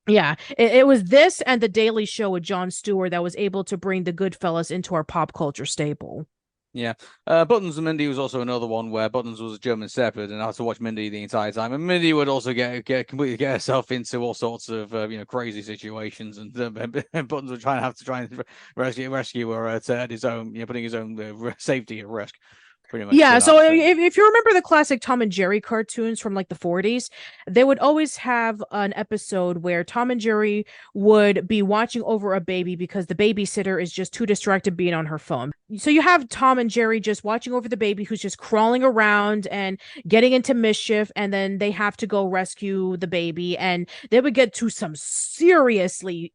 yeah, it was this and The Daily Show with Jon Stewart that was able to bring the Goodfellas into our pop culture staple. Yeah. Buttons and Mindy was also another one where Buttons was a German Shepherd, and I had to watch Mindy the entire time. And Mindy would also completely get herself into all sorts of crazy situations, and Buttons would try and rescue her at his own, putting his own safety at risk. Yeah, so if you remember the classic Tom and Jerry cartoons from like the 40s, they would always have an episode where Tom and Jerry would be watching over a baby because the babysitter is just too distracted being on her phone. So you have Tom and Jerry just watching over the baby who's just crawling around and getting into mischief, and then they have to go rescue the baby, and they would get to some seriously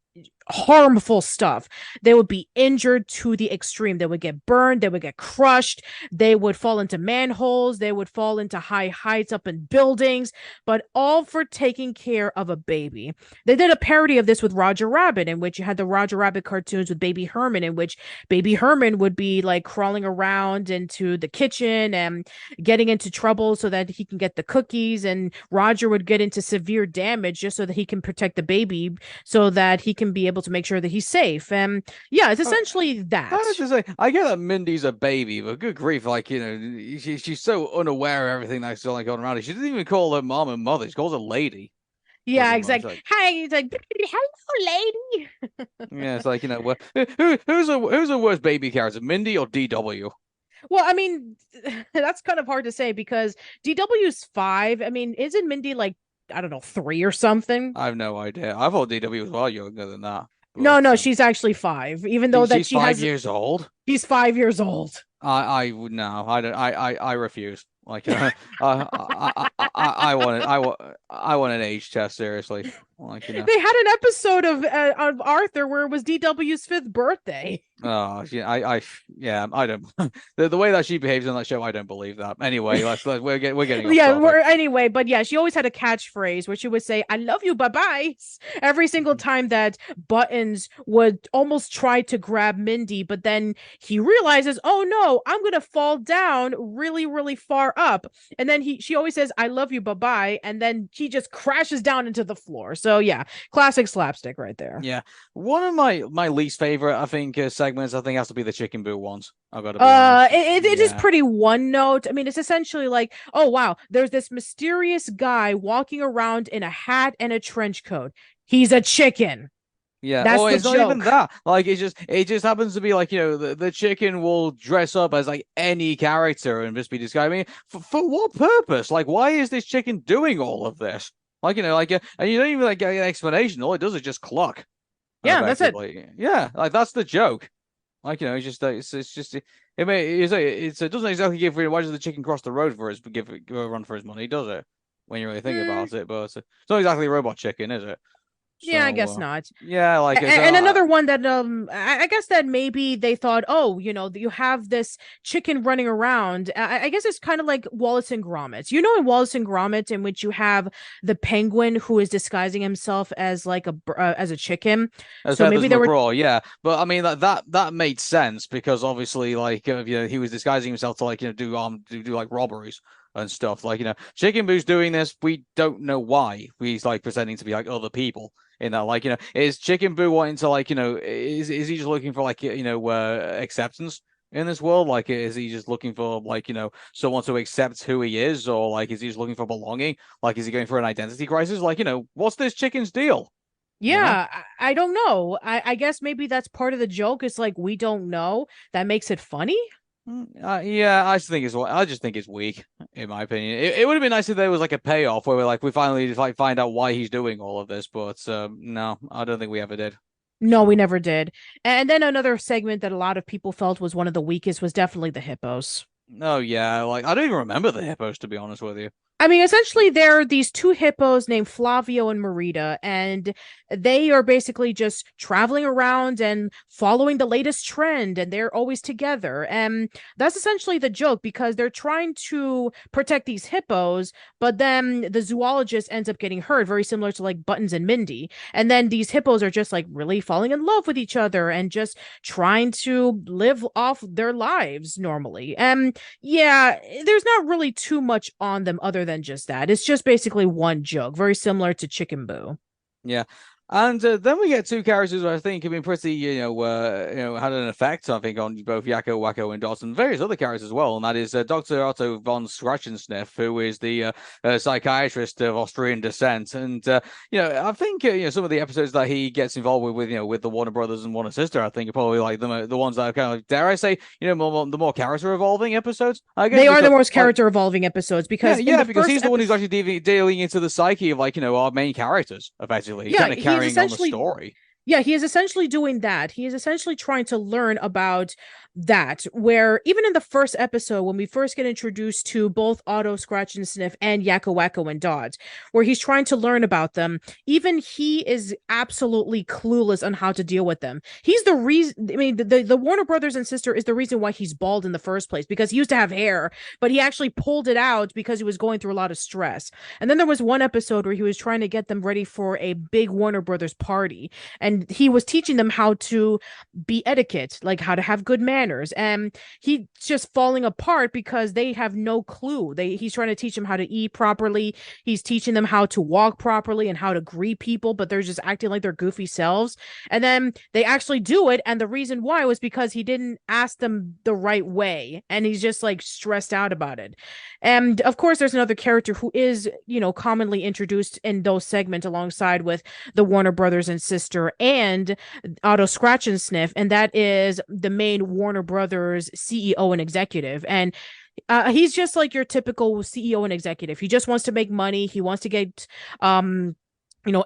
harmful stuff. They would be injured to the extreme. They would get burned, they would get crushed, they would fall into manholes, they would fall into high heights up in buildings, but all for taking care of a baby. They did a parody of this with Roger Rabbit, in which you had the Roger Rabbit cartoons with Baby Herman, in which Baby Herman would be like crawling around into the kitchen and getting into trouble so that he can get the cookies, and Roger would get into severe damage just so that he can protect the baby, so that he can be able to make sure that he's safe. And yeah, it's essentially that. I get that Mindy's a baby, but good grief, she's so unaware of everything that's going on around her. She doesn't even call her mom and mother. She calls her lady. Yeah, exactly. Hey, it's like, hello, lady. Yeah, it's like, who's a worse baby character, Mindy or DW? Well, I mean, that's kind of hard to say because DW's 5. I mean, isn't Mindy like, I don't know, 3 or something? I have no idea. I thought DW was a lot younger than that. No, she's actually 5. Even though she's 5 years old. She's 5 years old. I would no. I don't. I refuse. Like, I want an age test, seriously. Like, They had an episode of Arthur where it was DW's 5th birthday. Oh yeah, I don't. The way that she behaves on that show, I don't believe that. Anyway, we're getting anyway, but yeah, she always had a catchphrase where she would say, "I love you, bye bye," every single time that Buttons would almost try to grab Mindy, but then he realizes, oh no, I'm gonna fall down really, really far up, and then she always says, "I love you, bye bye," and then he just crashes down into the floor. So yeah, classic slapstick right there. Yeah, one of my least favorite, I think, segments, I think, has to be the chicken boo ones. I've got to be honest. It is pretty one note. I mean, it's essentially like, oh wow, there's this mysterious guy walking around in a hat and a trench coat. He's a chicken. Yeah, that's it's joke. Not even that. Like, it just happens to be like, the chicken will dress up as like any character and just be describing it. For what purpose? Like, why is this chicken doing all of this? Like, and you don't even get an explanation. All it does is just cluck. Yeah, that's it. Yeah, like that's the joke. Like, it doesn't exactly give. Why does the chicken cross the road for us? Give a run for his money, does it? When you really think about it, but it's not exactly a robot chicken, is it? Yeah, I guess So not. yeah, like And another one that I guess that maybe they thought, oh, you have this chicken running around. I guess it's kind of like Wallace and Gromit. In Wallace and Gromit, in which you have the penguin who is disguising himself as like as a chicken. as So Feathers maybe they were. McGraw, yeah, but I mean that made sense because obviously, like, he was disguising himself to, like, do like robberies and stuff. Like, Chicken Boo's doing this. We don't know why. He's like pretending to be like other people in that. Like, is Chicken Boo wanting to, like, is he just looking for, like, acceptance in this world? Like, is he just looking for, like, someone to accept who he is, or like is he just looking for belonging? Like, is he going for an identity crisis? Like, what's this chicken's deal? Yeah, I don't know. I guess maybe that's part of the joke. It's like we don't know. That makes it funny. Yeah, I just think it's weak, in my opinion. It would have been nice if there was like a payoff where we finally like find out why he's doing all of this, but no, I don't think we ever did. No, we So never did. And then another segment that a lot of people felt was one of the weakest was definitely the hippos. oh yeah, like I don't even remember the hippos, to be honest with you. I mean, essentially, there are these two hippos named Flavio and Marita, and they are basically just traveling around and following the latest trend, and they're always together. And that's essentially the joke because they're trying to protect these hippos, but then the zoologist ends up getting hurt, very similar to like Buttons and Mindy. And then these hippos are just like really falling in love with each other and just trying to live off their lives normally. And yeah, there's not really too much on them other than just that. It's just basically one joke, very similar to Chicken Boo. Yeah. And then we get two characters who I think have been pretty, had an effect, I think, on both Yakko, Wacko, and Dot, and various other characters as well. And that is Dr. Otto von Sniff, who is the psychiatrist of Austrian descent. And, I think, some of the episodes that he gets involved with the Warner Brothers and Warner Sister, I think are probably like the ones that are kind of, like, dare I say, the more character evolving episodes. I guess they are the most character evolving episodes because because he's the one who's actually dealing into the psyche of, like, our main characters, effectively. Yeah, Kind of carrying on the story. Yeah, he is essentially doing that. He is essentially trying to learn about that, where even in the first episode, when we first get introduced to both Otto, Scratch and Sniff, and Yakko, Wacko, and Dot, where he's trying to learn about them, even he is absolutely clueless on how to deal with them. He's the reason, I mean, the Warner Brothers and Sister is the reason why he's bald in the first place, because he used to have hair, but he actually pulled it out because he was going through a lot of stress. And then there was one episode where he was trying to get them ready for a big Warner Brothers party, and he was teaching them how to be etiquette, like how to have good manners, and he's just falling apart because they have no clue. He's trying to teach them how to eat properly. He's teaching them how to walk properly and how to greet people, but they're just acting like their goofy selves. And then they actually do it, and the reason why was because he didn't ask them the right way, and he's just like stressed out about it. And of course, there's another character who is, commonly introduced in those segments alongside with the Warner Brothers and Sister and Otto, Scratch and Sniff, and that is the main Warner Brothers CEO and executive. And he's just like your typical CEO and executive. He just wants to make money. He wants to get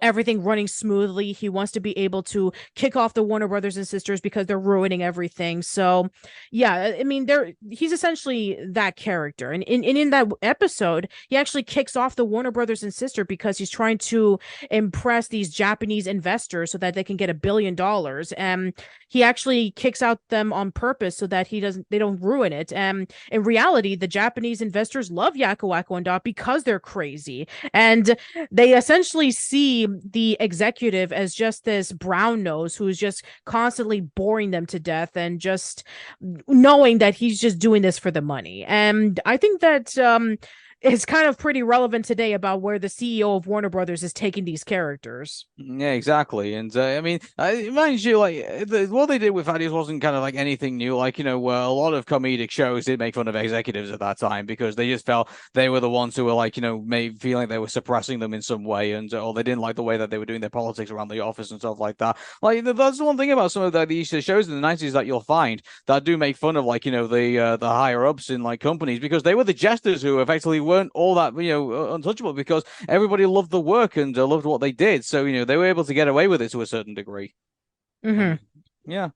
everything running smoothly. He wants to be able to kick off the Warner Brothers and Sisters because they're ruining everything. So yeah, I mean, he's essentially that character. And in that episode, he actually kicks off the Warner Brothers and Sister because he's trying to impress these Japanese investors so that they can get $1 billion. And he actually kicks out them on purpose so that they don't ruin it. And in reality, the Japanese investors love Yakko, Wacko, and Dot because they're crazy. And they essentially see the executive as just this brown nose who's just constantly boring them to death and just knowing that he's just doing this for the money. And I think that is kind of pretty relevant today about where the CEO of Warner Brothers is taking these characters. Yeah, exactly. And I mean, mind you, like what they did with Thaddeus wasn't kind of like anything new. Like, a lot of comedic shows did make fun of executives at that time because they just felt they were the ones who were like, maybe feeling they were suppressing them in some way, and or they didn't like the way that they were doing their politics around the office and stuff like that. Like, that's the one thing about some of these shows in the 90s that you'll find that do make fun of, like, the higher ups in like companies, because they were the jesters who effectively weren't all that untouchable because everybody loved the work and loved what they did, so they were able to get away with it to a certain degree. Mm-hmm. Yeah.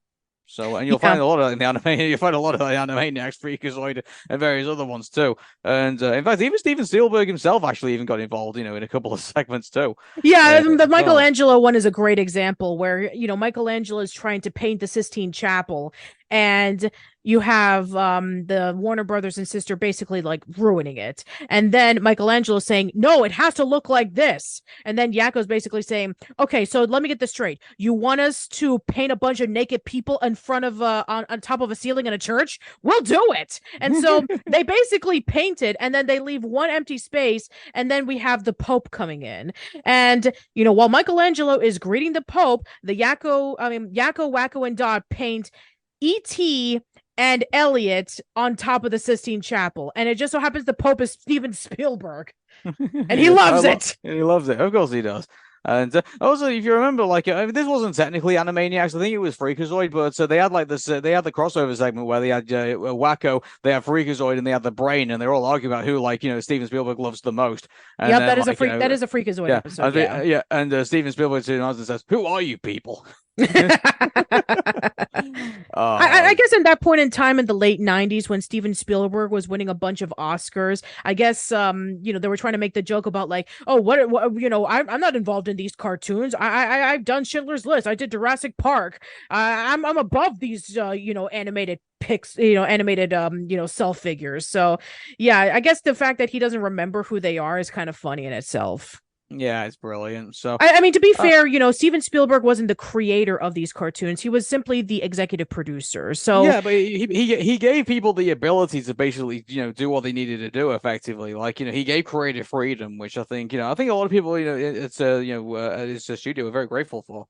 So, and you'll find a lot of that in the anime. You'll find a lot of the Animaniacs, Freakazoid, and various other ones too. And in fact, even Steven Spielberg himself actually even got involved, in a couple of segments too. Yeah, the Michelangelo one is a great example where, Michelangelo is trying to paint the Sistine Chapel, and you have the Warner Brothers and sister basically like ruining it. And then Michelangelo saying, no, it has to look like this. And then Yakko's basically saying, okay, so let me get this straight. You want us to paint a bunch of naked people in front of on top of a ceiling in a church? We'll do it. And so they basically paint it, and then they leave one empty space, and then we have the Pope coming in. And while Michelangelo is greeting the Pope, the Yakko, Wacko, and Dot paint E.T. and Elliot on top of the Sistine Chapel, and it just so happens the Pope is Steven Spielberg, and he loves it. He loves it, of course he does. And also, if you remember, this wasn't technically Animaniacs. I think it was Freakazoid, but so they had this. They had the crossover segment where they had Wacko, they had Freakazoid, and they had the Brain, and they're all arguing about who, Steven Spielberg loves the most. And yep, that is a Freakazoid episode. And Steven Spielberg says, "Who are you people?" I guess in that point in time in the late 90s when Steven Spielberg was winning a bunch of Oscars, I guess they were trying to make the joke about I'm not involved in these cartoons. I've done Schindler's List. I did Jurassic Park. I'm above these animated cell figures. So yeah, I guess the fact that he doesn't remember who they are is kind of funny in itself. Yeah, it's brilliant. So I mean, to be fair, Steven Spielberg wasn't the creator of these cartoons. He was simply the executive producer. So yeah, but he gave people the ability to basically do what they needed to do effectively. He gave creative freedom, which I think a lot of people it's a studio are very grateful for.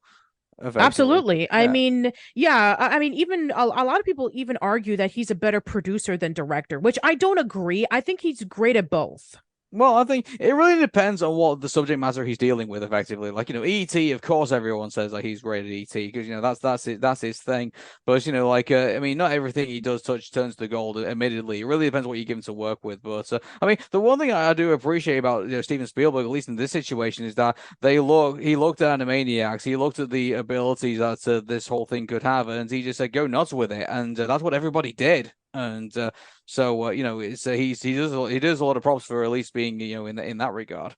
Absolutely. Yeah. I mean, even a lot of people even argue that he's a better producer than director, which I don't agree. I think he's great at both. Well, I think it really depends on what the subject matter he's dealing with, effectively. E.T., of course, everyone says he's great at E.T. because that's his thing. But not everything he does touch turns to gold. Admittedly, it really depends what you give him to work with. But the one thing I do appreciate about Steven Spielberg, at least in this situation, is that he looked at Animaniacs, he looked at the abilities that this whole thing could have, and he just said, "Go nuts with it," and that's what everybody did. And he does a lot of props for at least being in that regard.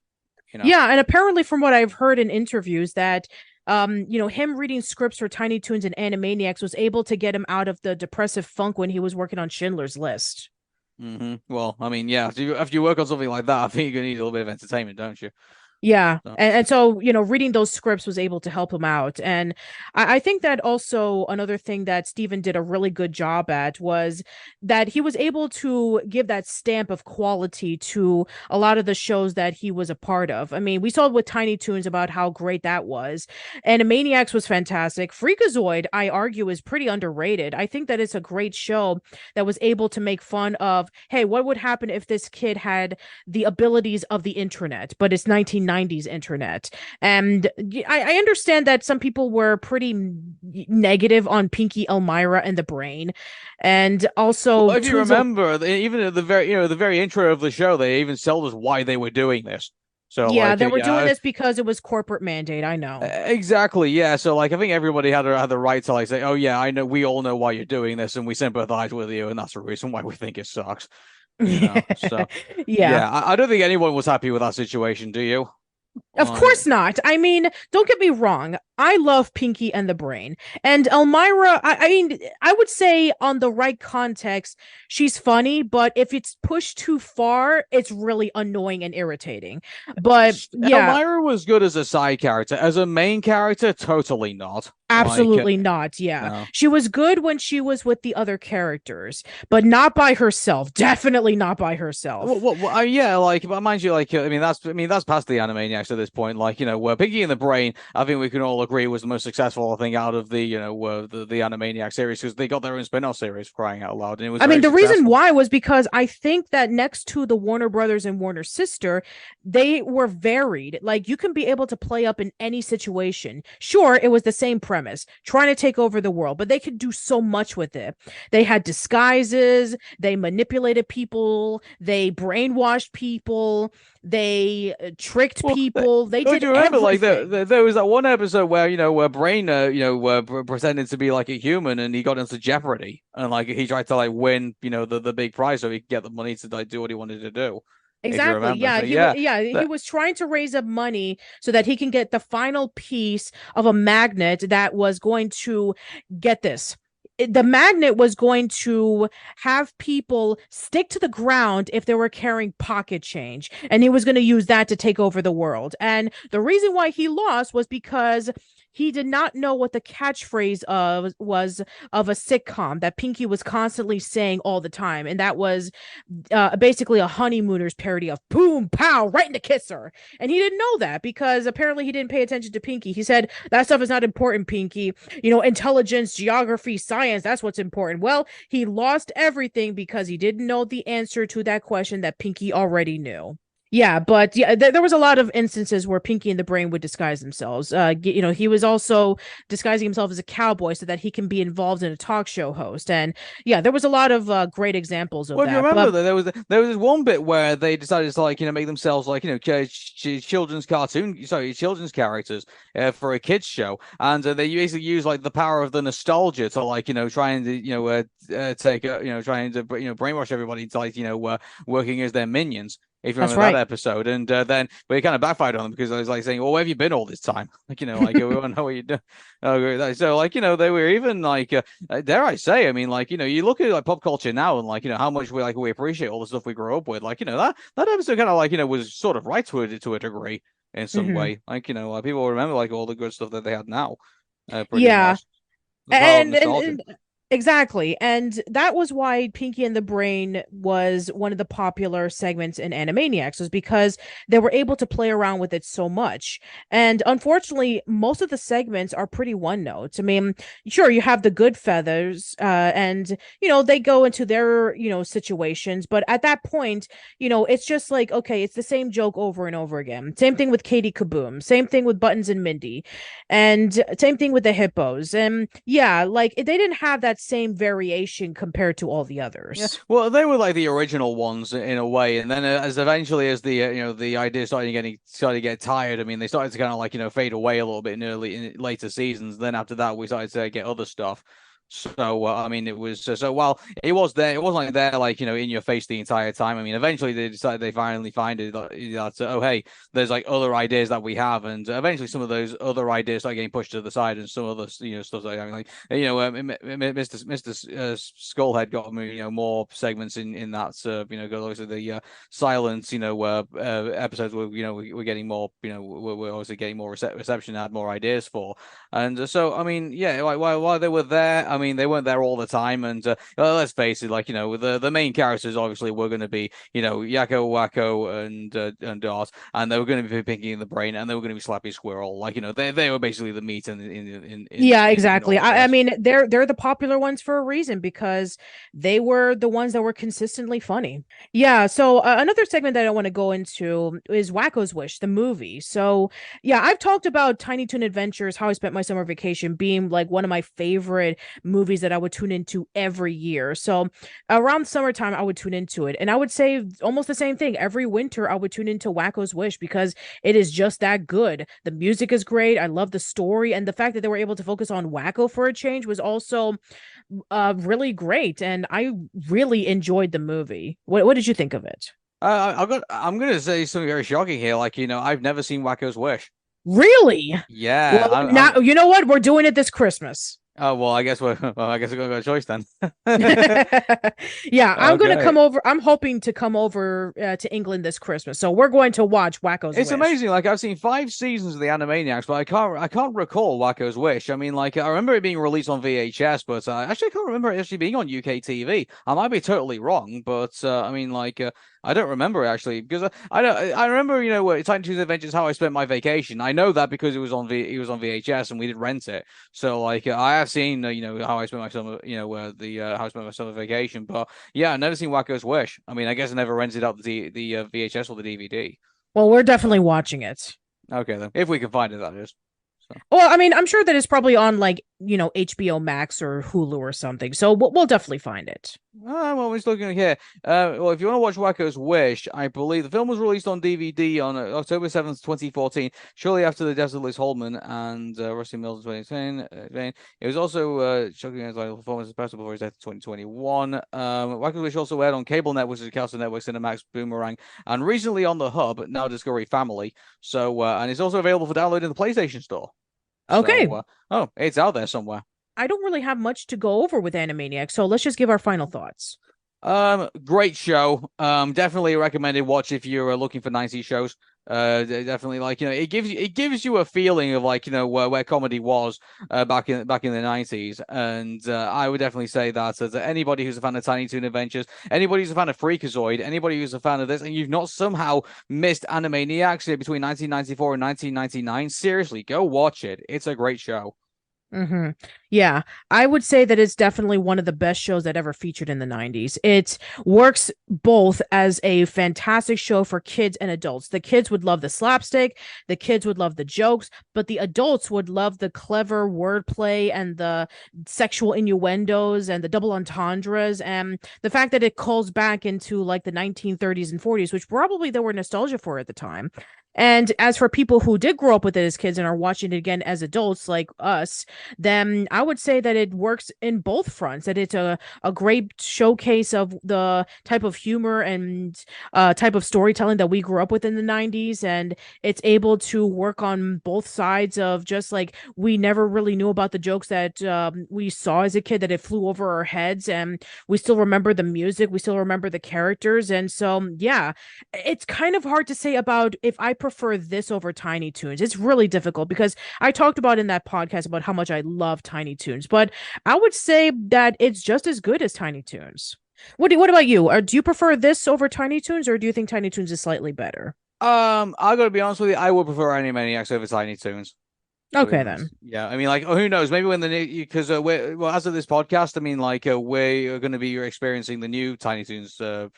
Yeah, and apparently from what I've heard in interviews that him reading scripts for Tiny Toons and Animaniacs was able to get him out of the depressive funk when he was working on Schindler's List. Mm-hmm. Well, I mean, yeah, if you work on something like that, I think you're gonna need a little bit of entertainment, don't you? Yeah. And so, reading those scripts was able to help him out. And I think that also another thing that Steven did a really good job at was that he was able to give that stamp of quality to a lot of the shows that he was a part of. I mean, we saw with Tiny Toons about how great that was. Animaniacs was fantastic. Freakazoid, I argue, is pretty underrated. I think that it's a great show that was able to make fun of, hey, what would happen if this kid had the abilities of the internet, but it's 1990s internet. And I understand that some people were pretty negative on Pinky, Elmira, and the Brain. And also, well, if you remember, even at the very intro of the show, they even sold us why they were doing this. So yeah, they were doing this because it was corporate mandate. I know exactly. Yeah, so I think everybody had the right to say, oh yeah, I know, we all know why you're doing this, and we sympathize with you, and that's the reason why we think it sucks. So yeah, I don't think anyone was happy with that situation. Do you? Of course not. I mean, don't get me wrong. I love Pinky and the Brain. And Elmira, I mean, I would say on the right context, she's funny, but if it's pushed too far, it's really annoying and irritating. But yeah. Elmira was good as a side character. As a main character, totally not. Absolutely not. Yeah. No. She was good when she was with the other characters, but not by herself. Definitely not by herself. Well, yeah, but mind you, I mean, that's past the Animaniacs at this point. Where Pinky and the Brain, I think we can all agree was the most successful thing out of the the Animaniac series, because they got their own spin-off series, crying out loud. And it was, I mean, the reason why was because I think that next to the Warner Brothers and Warner Sister, they were varied. You can be able to play up in any situation. Sure, it was the same premise, trying to take over the world, but they could do so much with it. They had disguises, they manipulated people, they brainwashed people, They tricked people. They did do you remember, everything. like, there was that one episode where, where Brain, pretended to be like a human and he got into Jeopardy and, like, he tried to, like, win, the big prize so he could get the money to, like, do what he wanted to do. Exactly. Yeah. So, He was trying to raise up money so that he can get the final piece of a magnet that was going to get this. The magnet was going to have people stick to the ground if they were carrying pocket change, and he was going to use that to take over the world. And the reason why he lost was because he did not know what the catchphrase was of a sitcom that Pinky was constantly saying all the time, and that was basically a honeymooners parody of boom pow right in the kisser. And he didn't know that because apparently he didn't pay attention to Pinky. He said that stuff is not important, Pinky. Intelligence, geography, science, that's what's important. Well, he lost everything because he didn't know the answer to that question that Pinky already knew. Yeah, but there was a lot of instances where Pinky and the Brain would disguise themselves. He was also disguising himself as a cowboy so that he can be involved in a talk show host. And yeah, there was a lot of great examples of that. Do you remember that there was this one bit where they decided to, like, make themselves, like, children's characters for a kids show, and they basically use, like, the power of the nostalgia to, like, trying to trying to brainwash everybody to, like, working as their minions. If you remember that episode, and then it kind of backfired on them because I was like saying, "Well, where have you been all this time?" Like, like, we want to know what you do. So, like, they were even like, dare I say, I mean, like, you look at, like, pop culture now and, like, how much we appreciate all the stuff we grew up with. Like, that episode kind of, like, was sort of right to a degree in some way. Like, people remember, like, all the good stuff that they had now. Pretty much. And exactly. And that was why Pinky and the Brain was one of the popular segments in Animaniacs, was because they were able to play around with it so much. And unfortunately, most of the segments are pretty one note. I mean, sure, you have the good feathers, and they go into their situations, but at that point, it's just like, okay, it's the same joke over and over again. Same thing with Katie Kaboom, same thing with Buttons and Mindy, and same thing with the hippos. And yeah, like, they didn't have that same variation compared to all the others. Yeah. Well, they were like the original ones in a way, and then as eventually as the the idea started to get tired. I mean, they started to kind of, like, fade away a little bit in later seasons. Then after that, we started to get other stuff. So I mean, it was so while it was there, it wasn't like there, like, in your face the entire time. I mean, eventually they finally find it that oh, hey, there's, like, other ideas that we have, and eventually some of those other ideas start getting pushed to the side, and some other stuff like, I mean, like, Mr. Skullhead got more segments in that because obviously the silence episodes were we're getting more we're obviously getting more reception, had more ideas for, and so I mean, yeah, like, while they were there, I mean, they weren't there all the time, and let's face it, like, the main characters obviously were going to be Yakko, Wacko, and Dart, and they were going to be Pinky and the Brain, and they were going to be Slappy Squirrel. Like, they were basically the meat in yeah, exactly. I mean, they're the popular ones for a reason because they were the ones that were consistently funny. Yeah. So another segment that I want to go into is Wacko's Wish, the movie. So yeah, I've talked about Tiny Toon Adventures, How I Spent My Summer Vacation, being like one of my favorite movies that I would tune into every year. So around summertime, I would tune into it. And I would say almost the same thing. Every winter, I would tune into Wacko's Wish because it is just that good. The music is great. I love the story. And the fact that they were able to focus on Wacko for a change was also really great. And I really enjoyed the movie. What did you think of it? I'm gonna say something very shocking here. Like, I've never seen Wacko's Wish. Really? Yeah. Well, now you know what? We're doing it this Christmas. Oh, well, I guess we're going to go a choice then. Yeah, I'm going to come over. I'm hoping to come over to England this Christmas. So we're going to watch Wacko's Wish. It's amazing. Like, I've seen 5 seasons of the Animaniacs, but I can't recall Wacko's Wish. I mean, like, I remember it being released on VHS, but actually I can't remember it actually being on UK TV. I might be totally wrong, but I mean, like, I don't remember it actually because I remember Tiny Toon's Adventures, How I Spent My Vacation. I know that because it was on VHS and we did rent it. So, like, I have seen How I Spent My Summer How I Spent My Summer Vacation, but yeah, I've never seen Wacko's Wish. I mean, I guess I never rented out the VHS or the DVD. Well, we're definitely watching it. Okay then, if we can find it, that is. So. Well, I mean, I'm sure that it's probably on like HBO Max or Hulu or something. So we'll definitely find it. Well, we're just looking here. Well, if you want to watch Wacko's Wish, I believe the film was released on DVD on October 7th, 2014, shortly after the deaths of Liz Holman and Rusty Mills in 2010. It was also shocking as like performance special before his death in 2021. Wacko's Wish also aired on cable networks, Castle Network, Cinemax, Boomerang, and recently on the Hub, now Discovery Family. So, and it's also available for download in the PlayStation Store. Okay. So, it's out there somewhere. I don't really have much to go over with Animaniacs, so let's just give our final thoughts. Great show. Definitely recommended watch if you're looking for 90s shows. Definitely it gives you a feeling of where comedy was back in the 90s, and I would definitely say that as anybody who's a fan of Tiny Toon Adventures, anybody who's a fan of Freakazoid, anybody who's a fan of this, and you've not somehow missed Animaniacs between 1994 and 1999, seriously, go watch it. It's a great show. Mm-hmm. Yeah, I would say that it's definitely one of the best shows that ever featured in the 90s. It works both as a fantastic show for kids and adults. The kids would love the slapstick, the kids would love the jokes, but the adults would love the clever wordplay and the sexual innuendos and the double entendres, and the fact that it calls back into like the 1930s and 40s, which probably there were nostalgia for at the time. And as for people who did grow up with it as kids and are watching it again as adults like us, then I would say that it works in both fronts, that it's a great showcase of the type of humor and type of storytelling that we grew up with in the 90s. And it's able to work on both sides of just like we never really knew about the jokes that we saw as a kid, that it flew over our heads. And we still remember the music. We still remember the characters. And so, yeah, it's kind of hard to say about if I prefer this over Tiny Toons. It's really difficult because I talked about in that podcast about how much I love Tiny Toons, but I would say that it's just as good as Tiny Toons. What about you? Do you prefer this over Tiny Toons, or do you think Tiny Toons is slightly better? I gotta be honest with you, I would prefer Animaniacs over Tiny Toons. Okay, then. Yeah, I mean, who knows? Maybe when because as of this podcast, I mean, we're going to be experiencing the new Tiny Toons show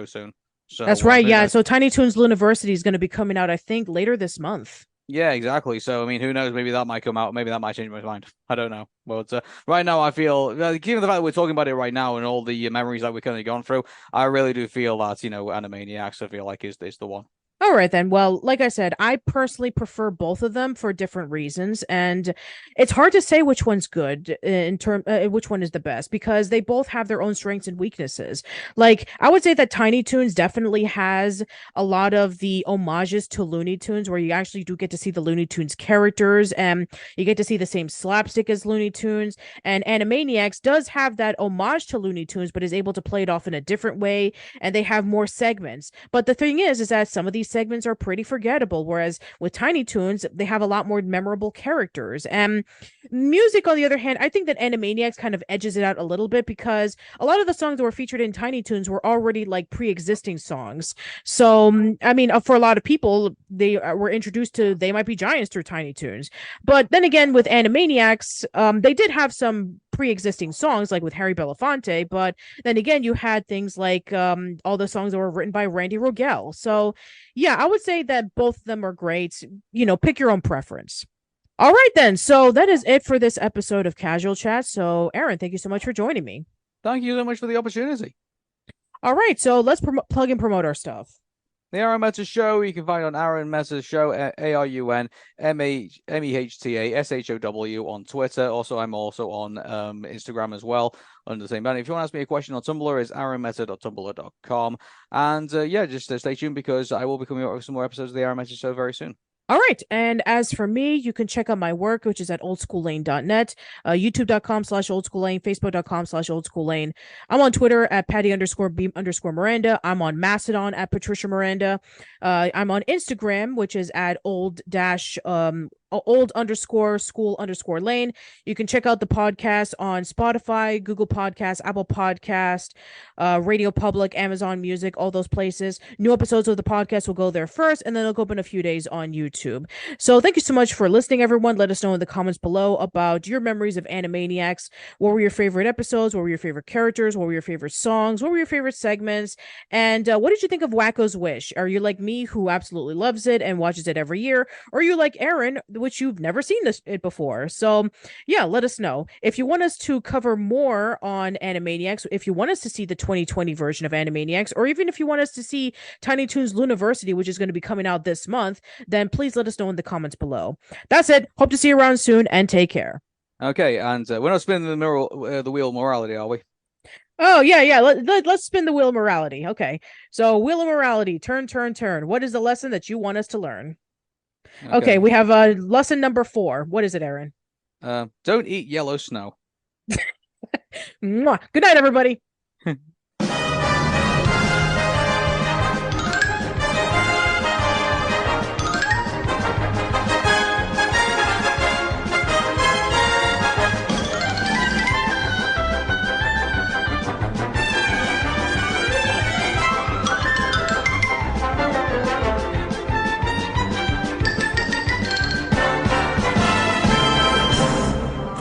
soon. So that's right. Yeah. So Tiny Toons Luniversity is going to be coming out, I think, later this month. Yeah, exactly. So, I mean, who knows? Maybe that might come out. Maybe that might change my mind. I don't know. But right now, I feel, given the fact that we're talking about it right now and all the memories that we've kind of gone through, I really do feel that, Animaniacs, I feel like is the one. All right, then. Well, like I said, I personally prefer both of them for different reasons, and it's hard to say which one's good which one is the best, because they both have their own strengths and weaknesses. Like, I would say that Tiny Toons definitely has a lot of the homages to Looney Tunes, where you actually do get to see the Looney Tunes characters, and you get to see the same slapstick as Looney Tunes. And Animaniacs does have that homage to Looney Tunes, but is able to play it off in a different way, and they have more segments. But the thing is that some of these segments are pretty forgettable, whereas with Tiny Toons they have a lot more memorable characters. And music, on the other hand, I think that Animaniacs kind of edges it out a little bit, because a lot of the songs that were featured in Tiny Toons were already like pre-existing songs. So I mean, for a lot of people, they were introduced to They Might Be Giants through Tiny Toons. But then again, with Animaniacs, they did have some pre-existing songs, like with Harry Belafonte, but then again, you had things like all the songs that were written by Randy Rogel. So yeah, I would say that both of them are great. Pick your own preference. All right, then. So that is it for this episode of Casual Chat. So Arun, thank you so much for joining me. Thank you so much for the opportunity. All right, so let's plug and promote our stuff. The Arun Mehta Show, you can find on Arun Mehta Show, ARUNMEHTASHOW on Twitter. Also, I'm also on Instagram as well under the same banner. If you want to ask me a question on Tumblr, it's arunmehta.tumblr.com. And just stay tuned, because I will be coming out with some more episodes of the Arun Mehta Show very soon. All right. And as for me, you can check out my work, which is at oldschoollane.net, youtube.com/oldschoollane, facebook.com/oldschoollane. I'm on Twitter at Patty_B_Miranda. I'm on Mastodon at Patricia Miranda. I'm on Instagram, which is at old_school_lane. You can check out the podcast on Spotify, Google Podcasts, Apple Podcast, Radio Public, Amazon Music, all those places. New episodes of the podcast will go there first, and then they'll go up in a few days on YouTube. YouTube. So thank you so much for listening, everyone. Let us know in the comments below about your memories of Animaniacs. What were your favorite episodes? What were your favorite characters? What were your favorite songs? What were your favorite segments? And what did you think of Wacko's Wish? Are you like me, who absolutely loves it and watches it every year? Or are you like Aaron, which you've never seen it before? So yeah, let us know. If you want us to cover more on Animaniacs, if you want us to see the 2020 version of Animaniacs, or even if you want us to see Tiny Toons Luniversity, which is going to be coming out this month, then please let us know in the comments below. That's it. Hope to see you around soon, and take care. Okay, and we're not spinning the wheel of morality, are we? Oh, yeah. Let's spin the wheel of morality. Okay. So, wheel of morality, turn. What is the lesson that you want us to learn? Okay, we have lesson number 4. What is it, Aaron? Don't eat yellow snow. Mwah. Good night, everybody.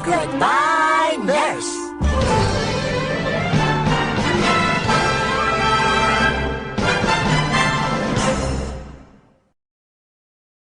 Goodbye, nurse.